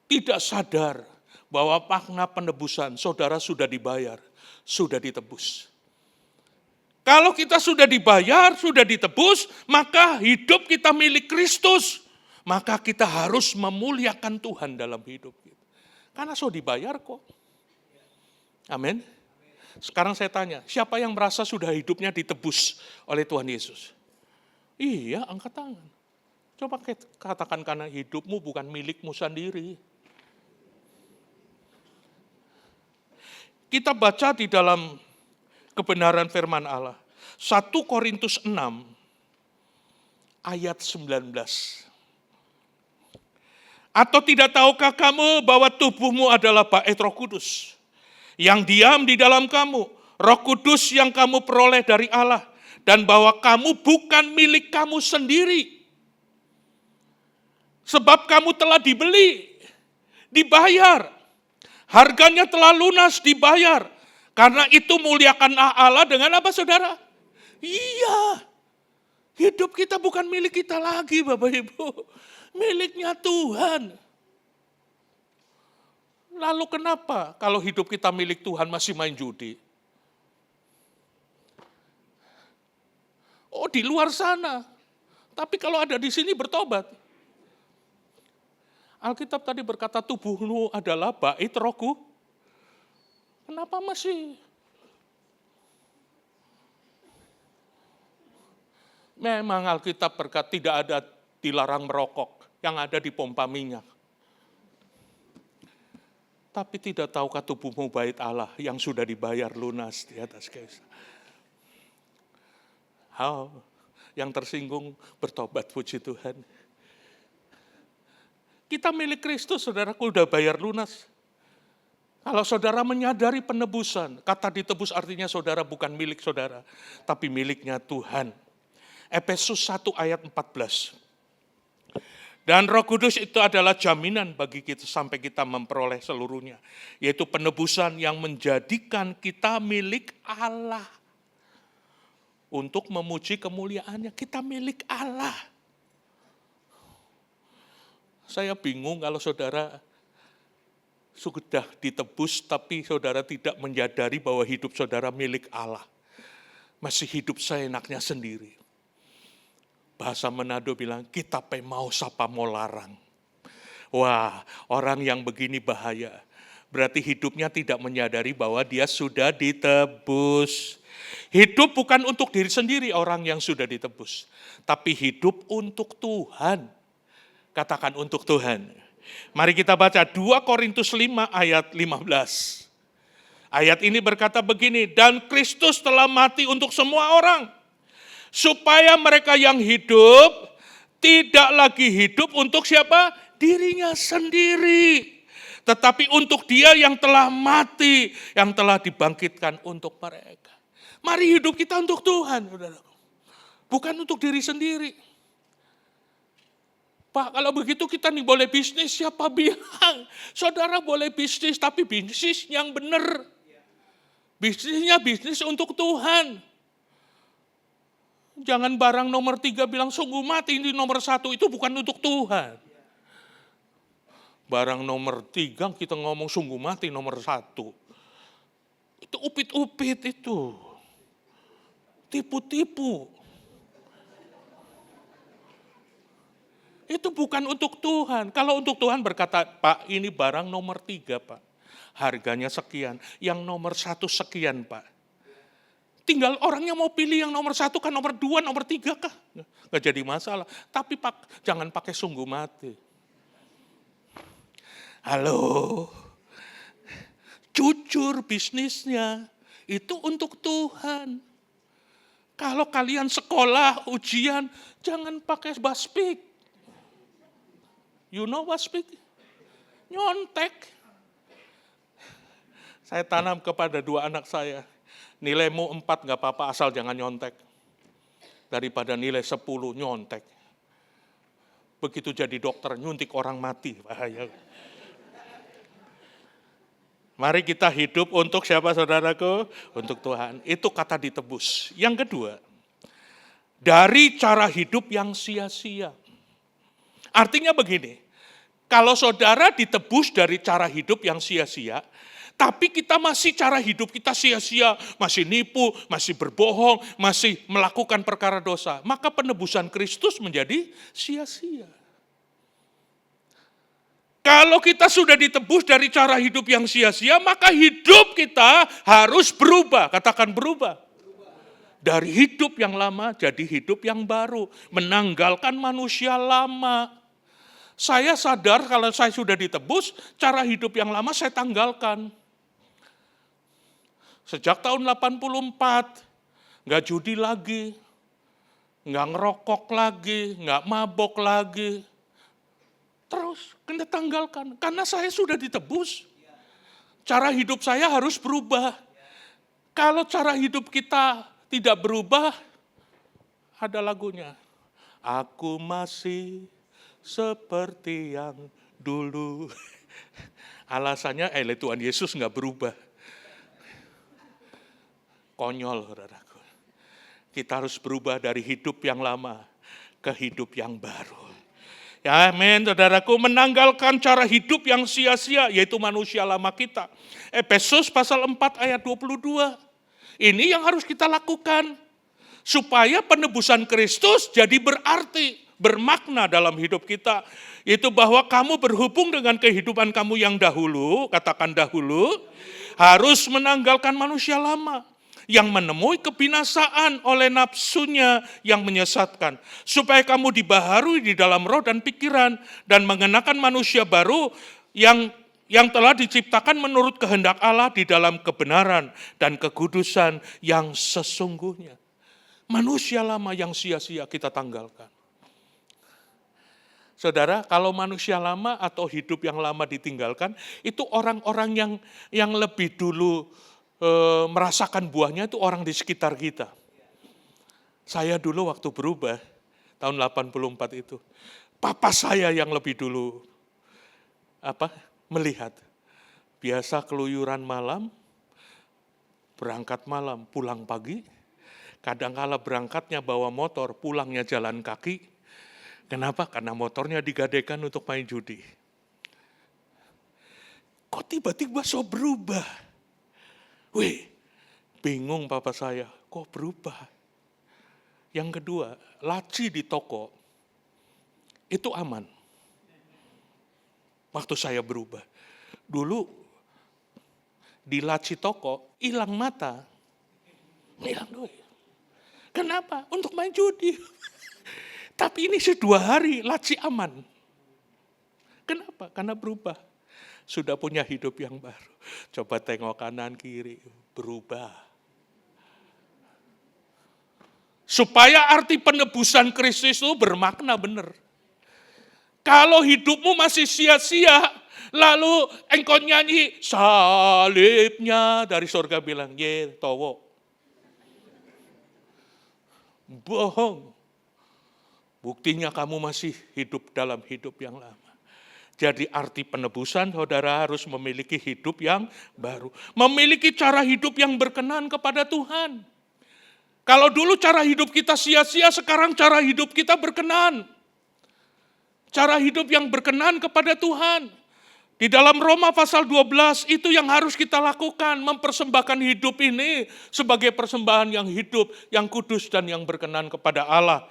Tidak sadar bahwa makna penebusan saudara sudah dibayar, sudah ditebus. Kalau kita sudah dibayar, sudah ditebus, maka hidup kita milik Kristus. Maka kita harus memuliakan Tuhan dalam hidup kita. Karena sudah dibayar kok. Amin. Sekarang saya tanya, siapa yang merasa sudah hidupnya ditebus oleh Tuhan Yesus? Iya, angkat tangan. Coba katakan karena hidupmu bukan milikmu sendiri. Kita baca di dalam kebenaran firman Allah. 1 Korintus 6 ayat 19. Atau tidak tahukah kamu bahwa tubuhmu adalah bait Roh Kudus yang diam di dalam kamu, Roh Kudus yang kamu peroleh dari Allah, dan bahwa kamu bukan milik kamu sendiri. Sebab kamu telah dibeli, dibayar. Harganya telah lunas, dibayar. Karena itu muliakan Allah dengan apa saudara? Iya. Hidup kita bukan milik kita lagi Bapak Ibu. Miliknya Tuhan. Lalu kenapa kalau hidup kita milik Tuhan masih main judi? Oh di luar sana. Tapi kalau ada di sini bertobat. Alkitab tadi berkata tubuhmu adalah bait Rohku. Kenapa masih? Memang Alkitab berkata tidak ada dilarang merokok, yang ada di pompa minyak. Tapi tidak tahukah tubuhmu bait Allah yang sudah dibayar lunas di atas kayu. Yang tersinggung bertobat, puji Tuhan. Kita milik Kristus, saudaraku, udah bayar lunas. Kalau saudara menyadari penebusan, kata ditebus artinya saudara bukan milik saudara, tapi miliknya Tuhan. Efesus 1 ayat 14. Dan Roh Kudus itu adalah jaminan bagi kita sampai kita memperoleh seluruhnya. Yaitu penebusan yang menjadikan kita milik Allah. Untuk memuji kemuliaannya, kita milik Allah. Saya bingung kalau saudara sudah ditebus tapi saudara tidak menyadari bahwa hidup saudara milik Allah. Masih hidup seenaknya sendiri. Bahasa Manado bilang, kita pe mau sapa mau larang. Wah, orang yang begini bahaya. Berarti hidupnya tidak menyadari bahwa dia sudah ditebus. Hidup bukan untuk diri sendiri orang yang sudah ditebus. Tapi hidup untuk Tuhan. Katakan untuk Tuhan. Mari kita baca 2 Korintus 5 ayat 15. Ayat ini berkata begini, dan Kristus telah mati untuk semua orang. Supaya mereka yang hidup tidak lagi hidup untuk siapa? Dirinya sendiri. Tetapi untuk dia yang telah mati, yang telah dibangkitkan untuk mereka. Mari hidup kita untuk Tuhan, saudaraku. Bukan untuk diri sendiri. Pak, kalau begitu kita nih boleh bisnis, siapa bilang? Saudara boleh bisnis, tapi bisnis yang benar. Bisnisnya bisnis untuk Tuhan. Jangan barang nomor 3 bilang sungguh mati, ini nomor 1, itu bukan untuk Tuhan. Barang nomor 3 kita ngomong sungguh mati nomor 1. Itu upit-upit itu. Tipu-tipu. Itu bukan untuk Tuhan. Kalau untuk Tuhan berkata, Pak ini barang nomor 3 Pak. Harganya sekian. Yang nomor 1 sekian Pak. Tinggal orangnya mau pilih yang nomor 1 kan, nomor 2, nomor 3 kah? Nggak jadi masalah. Tapi Pak, jangan pakai sungguh mati. Halo. Jujur bisnisnya. Itu untuk Tuhan. Kalau kalian sekolah, ujian, jangan pakai baspik. You know waspik? Nyontek. Saya tanam kepada 2 anak saya. Nilaimu 4 gak apa-apa asal jangan nyontek. Daripada nilai 10 nyontek. Begitu jadi dokter nyuntik orang mati. Bahaya. Mari kita hidup untuk siapa saudaraku? Untuk Tuhan. Itu kata ditebus. Yang kedua, dari cara hidup yang sia-sia. Artinya begini, kalau saudara ditebus dari cara hidup yang sia-sia, tapi kita masih cara hidup kita sia-sia, masih nipu, masih berbohong, masih melakukan perkara dosa, maka penebusan Kristus menjadi sia-sia. Kalau kita sudah ditebus dari cara hidup yang sia-sia, maka hidup kita harus berubah. Katakan berubah. Dari hidup yang lama jadi hidup yang baru. Menanggalkan manusia lama. Saya sadar kalau saya sudah ditebus, cara hidup yang lama saya tanggalkan. Sejak tahun 84, nggak judi lagi, nggak ngerokok lagi, nggak mabok lagi. Terus kena tanggalkan, karena saya sudah ditebus. Cara hidup saya harus berubah. Kalau cara hidup kita tidak berubah, ada lagunya. Aku masih seperti yang dulu. Alasannya, Tuhan Yesus nggak berubah. Konyol, saudaraku. Kita harus berubah dari hidup yang lama ke hidup yang baru. Ya amin, saudaraku, menanggalkan cara hidup yang sia-sia, yaitu manusia lama kita. Efesus pasal 4 ayat 22. Ini yang harus kita lakukan. Supaya penebusan Kristus jadi berarti, bermakna dalam hidup kita. Yaitu bahwa kamu berhubung dengan kehidupan kamu yang dahulu, katakan dahulu, harus menanggalkan manusia lama. Yang menemui kebinasaan oleh nafsunya yang menyesatkan. Supaya kamu dibaharui di dalam roh dan pikiran. Dan mengenakan manusia baru yang telah diciptakan menurut kehendak Allah di dalam kebenaran dan kekudusan yang sesungguhnya. Manusia lama yang sia-sia kita tanggalkan. Saudara, kalau manusia lama atau hidup yang lama ditinggalkan, itu orang-orang yang lebih dulu merasakan buahnya itu orang di sekitar kita. Saya dulu waktu berubah, tahun 84 itu, papa saya yang lebih dulu melihat. Biasa keluyuran malam, berangkat malam, pulang pagi, kadang-kala berangkatnya bawa motor, pulangnya jalan kaki. Kenapa? Karena motornya digadaikan untuk main judi. Kok tiba-tiba so berubah? Wih, bingung papa saya, kok berubah? Yang kedua, laci di toko, itu aman. Waktu saya berubah. Dulu, di laci toko, hilang mata. Hilang duit. Kenapa? Untuk main judi. Tapi ini 2 hari, laci aman. Kenapa? Karena berubah. Sudah punya hidup yang baru. Coba tengok kanan kiri, berubah. Supaya arti penebusan Kristus itu bermakna benar. Kalau hidupmu masih sia-sia, lalu engkau nyanyi salibnya dari surga bilang, ye towo. Bohong. Buktinya kamu masih hidup dalam hidup yang lama. Jadi arti penebusan, saudara harus memiliki hidup yang baru. Memiliki cara hidup yang berkenan kepada Tuhan. Kalau dulu cara hidup kita sia-sia, sekarang cara hidup kita berkenan. Cara hidup yang berkenan kepada Tuhan. Di dalam Roma pasal 12, itu yang harus kita lakukan. Mempersembahkan hidup ini sebagai persembahan yang hidup, yang kudus dan yang berkenan kepada Allah.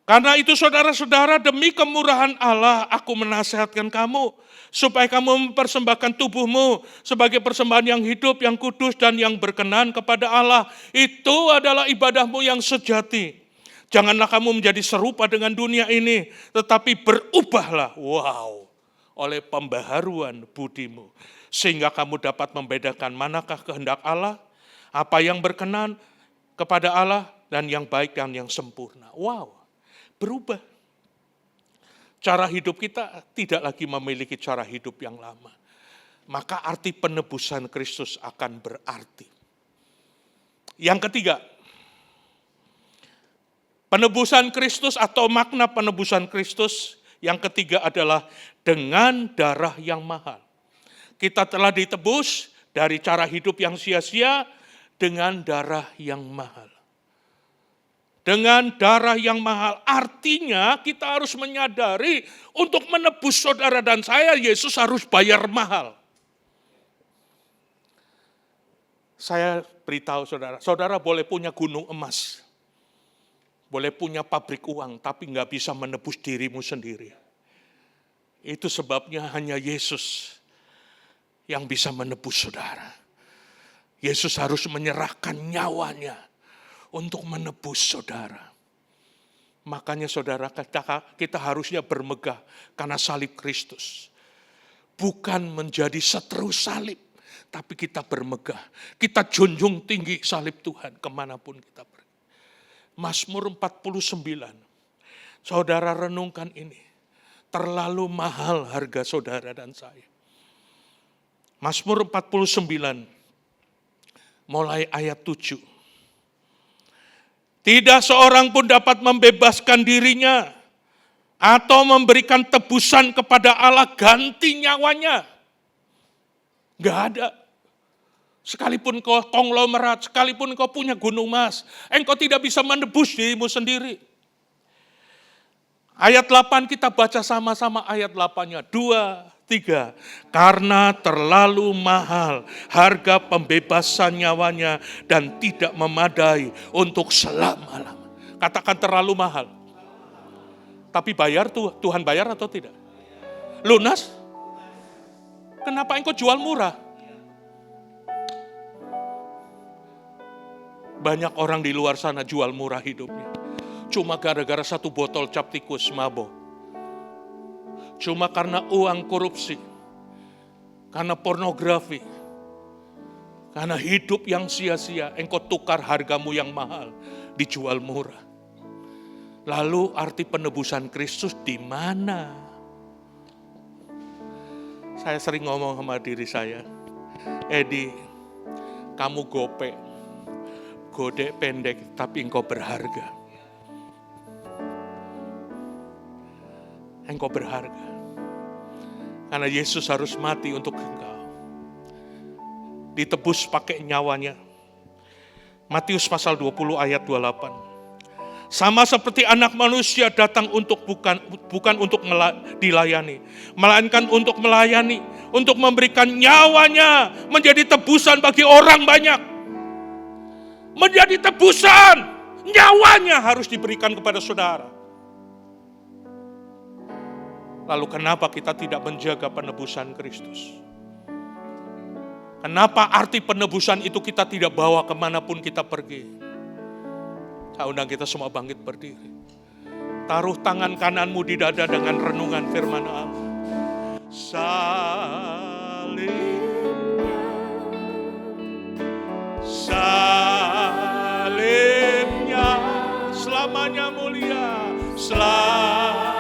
Karena itu saudara-saudara, demi kemurahan Allah aku menasihatkan kamu supaya kamu mempersembahkan tubuhmu sebagai persembahan yang hidup, yang kudus dan yang berkenan kepada Allah. Itu adalah ibadahmu yang sejati. Janganlah kamu menjadi serupa dengan dunia ini, tetapi berubahlah, oleh pembaharuan budimu. Sehingga kamu dapat membedakan manakah kehendak Allah, apa yang berkenan kepada Allah dan yang baik dan yang sempurna. Berubah. Cara hidup kita tidak lagi memiliki cara hidup yang lama. Maka arti penebusan Kristus akan berarti. Yang ketiga, penebusan Kristus atau makna penebusan Kristus yang ketiga adalah dengan darah yang mahal. Kita telah ditebus dari cara hidup yang sia-sia dengan darah yang mahal. dengan darah yang mahal. Artinya kita harus menyadari untuk menebus saudara dan saya, Yesus harus bayar mahal. Saya beritahu saudara, saudara boleh punya gunung emas, boleh punya pabrik uang, tapi nggak bisa menebus dirimu sendiri. Itu sebabnya hanya Yesus yang bisa menebus saudara. Yesus harus menyerahkan nyawanya untuk menebus saudara. Makanya saudara, kita harusnya bermegah karena salib Kristus. Bukan menjadi seterus salib, tapi kita bermegah. Kita junjung tinggi salib Tuhan kemanapun kita pergi. Mazmur 49, saudara renungkan ini. Terlalu mahal harga saudara dan saya. Mazmur 49, mulai ayat 7. Tidak seorang pun dapat membebaskan dirinya atau memberikan tebusan kepada Allah ganti nyawanya. Gak ada. Sekalipun kau konglomerat, sekalipun kau punya gunung emas, engkau tidak bisa menebus dirimu sendiri. Ayat 8 kita baca sama-sama ayat 8-nya. 2, 3. Karena terlalu mahal harga pembebasan nyawanya dan tidak memadai untuk selama-lama. Katakan terlalu mahal. Tapi bayar Tuhan bayar atau tidak? Lunas? Kenapa engkau jual murah? Banyak orang di luar sana jual murah hidupnya. Cuma gara-gara satu botol cap tikus mabok. Cuma karena uang korupsi, karena pornografi, karena hidup yang sia-sia, engkau tukar hargamu yang mahal, dijual murah. Lalu arti penebusan Kristus di mana? Saya sering ngomong sama diri saya, Edi, kamu gope, godek pendek, tapi engkau berharga. Engkau berharga. Karena Yesus harus mati untuk engkau. Ditebus pakai nyawanya. Matius pasal 20 ayat 28. Sama seperti anak manusia datang untuk bukan untuk dilayani, melainkan untuk melayani, untuk memberikan nyawanya menjadi tebusan bagi orang banyak. Menjadi tebusan, nyawanya harus diberikan kepada saudara. Lalu kenapa kita tidak menjaga penebusan Kristus? Kenapa arti penebusan itu kita tidak bawa kemanapun kita pergi? Saya undang kita semua bangkit berdiri. Taruh tangan kananmu di dada dengan renungan firman Allah. Salibnya selamanya mulia, selamanya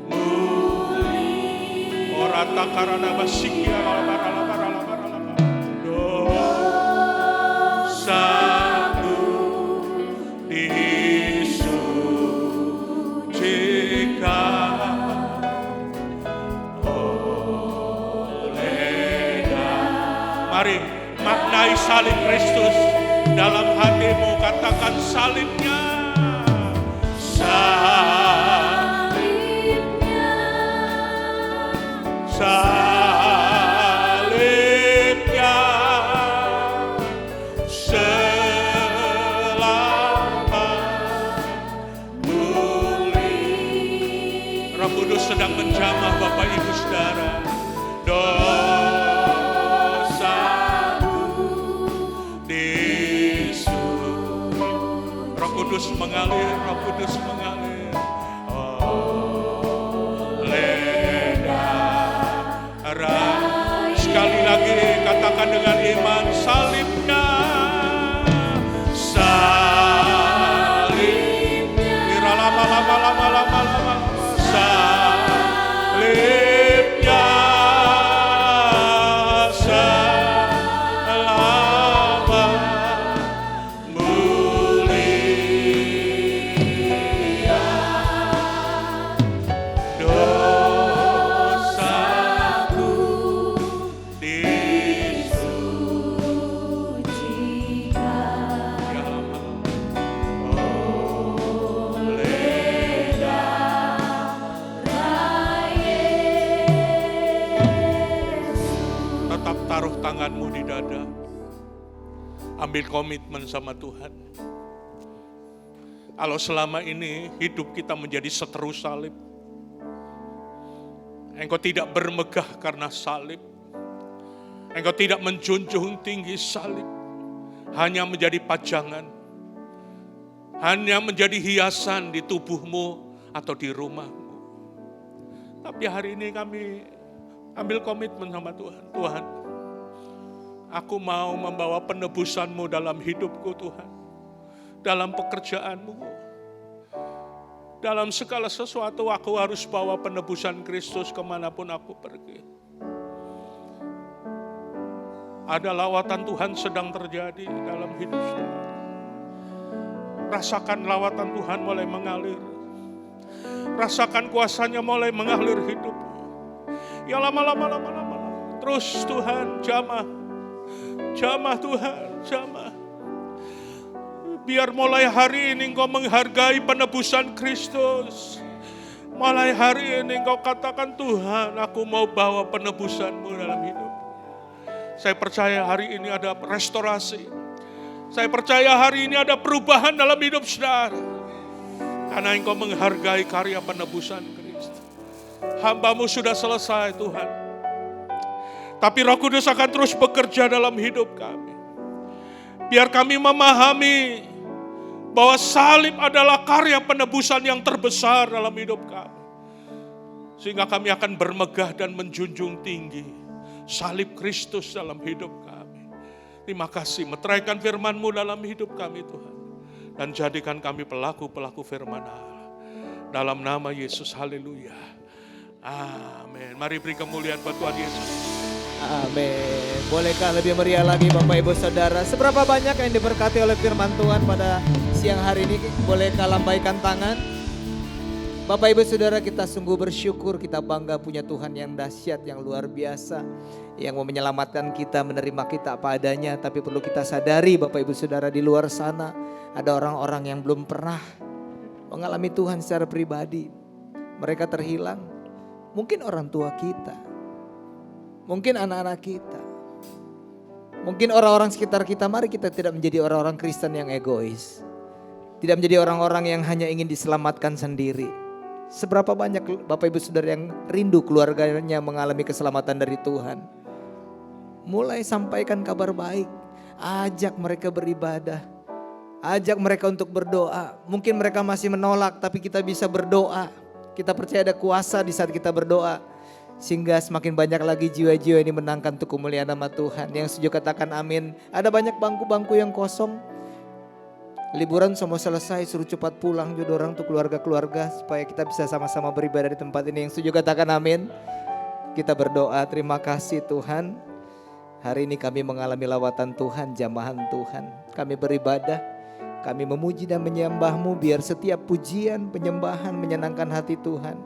mulia. Orang takarana basikia dosaku disucikan oleh Dia. Mari maknai salib Kristus dalam hatimu, katakan salibnya. Salibnya selama mulia. Roh Kudus sedang menjamah Bapak Ibu Saudara. Dosaku disucikan. Roh Kudus mengalir, Roh Kudus mengalir. Sekali lagi katakan dengan iman, salibnya, salibnya, lama, salibnya, selama mulia. Taruh tanganmu di dada. Ambil komitmen sama Tuhan. Kalau selama ini hidup kita menjadi seteru salib, engkau tidak bermegah karena salib, engkau tidak menjunjung tinggi salib, hanya menjadi pajangan, hanya menjadi hiasan di tubuhmu atau di rumahmu. Tapi hari ini kami ambil komitmen sama Tuhan. Tuhan, aku mau membawa penebusan-Mu dalam hidupku Tuhan. Dalam pekerjaanmu, dalam segala sesuatu aku harus bawa penebusan Kristus kemanapun aku pergi. Ada lawatan Tuhan sedang terjadi dalam hidup saudara. Rasakan lawatan Tuhan mulai mengalir. Rasakan kuasanya mulai mengalir hidupmu. Ya lama-lama. Terus Tuhan jamah Tuhan, jamah. Biar mulai hari ini engkau menghargai penebusan Kristus. Mulai hari ini engkau katakan, Tuhan, aku mau bawa penebusan-Mu dalam hidup. Saya percaya hari ini ada restorasi. Saya percaya hari ini ada perubahan dalam hidup saudara. Karena engkau menghargai karya penebusan Kristus. Hamba-Mu sudah selesai Tuhan. Tapi Roh Kudus akan terus bekerja dalam hidup kami. Biar kami memahami bahwa salib adalah karya penebusan yang terbesar dalam hidup kami. Sehingga kami akan bermegah dan menjunjung tinggi salib Kristus dalam hidup kami. Terima kasih, meteraikan firman-Mu dalam hidup kami Tuhan. Dan jadikan kami pelaku-pelaku firman Allah. Dalam nama Yesus, haleluya. Amin. Mari beri kemuliaan buat Tuhan Yesus. Amin. Bolehkah lebih meriah lagi Bapak Ibu Saudara? Seberapa banyak yang diberkati oleh firman Tuhan pada siang hari ini? Bolehkah lambaikan tangan? Bapak Ibu Saudara, kita sungguh bersyukur, kita bangga punya Tuhan yang dahsyat, yang luar biasa, yang mau menyelamatkan kita, menerima kita apa adanya. Tapi perlu kita sadari Bapak Ibu Saudara, di luar sana ada orang-orang yang belum pernah mengalami Tuhan secara pribadi. Mereka terhilang. Mungkin orang tua kita, mungkin anak-anak kita, mungkin orang-orang sekitar kita. Mari kita tidak menjadi orang-orang Kristen yang egois. Tidak menjadi orang-orang yang hanya ingin diselamatkan sendiri. Seberapa banyak Bapak Ibu Saudara yang rindu keluarganya mengalami keselamatan dari Tuhan. Mulai sampaikan kabar baik. Ajak mereka beribadah. Ajak mereka untuk berdoa. Mungkin mereka masih menolak, tapi kita bisa berdoa. Kita percaya ada kuasa di saat kita berdoa. Sehingga semakin banyak lagi jiwa-jiwa yang dimenangkan untuk kemuliaan nama Tuhan. Yang setuju katakan amin. Ada banyak bangku-bangku yang kosong. Liburan semua selesai, suruh cepat pulang jodoh orang untuk keluarga-keluarga. Supaya kita bisa sama-sama beribadah di tempat ini. Yang setuju katakan amin. Kita berdoa, terima kasih Tuhan. Hari ini kami mengalami lawatan Tuhan, jamahan Tuhan. Kami beribadah, kami memuji dan menyembah-Mu. Biar setiap pujian, penyembahan menyenangkan hati Tuhan.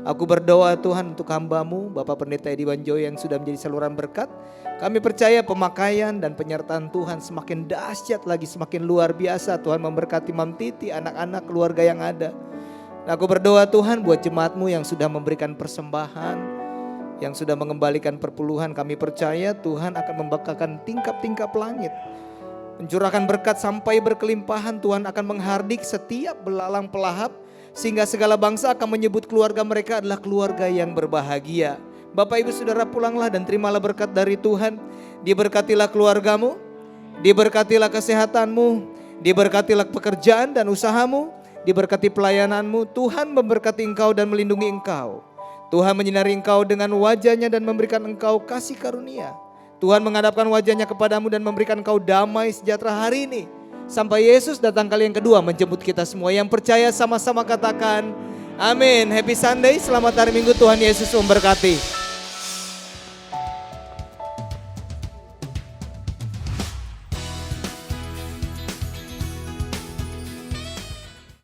Aku berdoa Tuhan untuk hamba-Mu, Bapak Pendeta Edi Wanjoyo yang sudah menjadi saluran berkat. Kami percaya pemakaian dan penyertaan Tuhan semakin dahsyat lagi, semakin luar biasa. Tuhan memberkati Mam Titi, anak-anak, keluarga yang ada. Aku berdoa Tuhan buat jemaat-Mu yang sudah memberikan persembahan, yang sudah mengembalikan perpuluhan. Kami percaya Tuhan akan membakakan tingkap-tingkap langit, mencurahkan berkat sampai berkelimpahan. Tuhan akan menghardik setiap belalang pelahap, sehingga segala bangsa akan menyebut keluarga mereka adalah keluarga yang berbahagia. Bapak Ibu Saudara, pulanglah dan terimalah berkat dari Tuhan. Diberkatilah keluargamu, diberkatilah kesehatanmu, diberkatilah pekerjaan dan usahamu, diberkati pelayananmu. Tuhan memberkati engkau dan melindungi engkau. Tuhan menyinari engkau dengan wajahnya dan memberikan engkau kasih karunia. Tuhan menghadapkan wajahnya kepadamu dan memberikan engkau damai sejahtera hari ini. Sampai Yesus datang kali yang kedua menjemput kita semua. Yang percaya sama-sama katakan amin. Happy Sunday, selamat hari Minggu, Tuhan Yesus memberkati.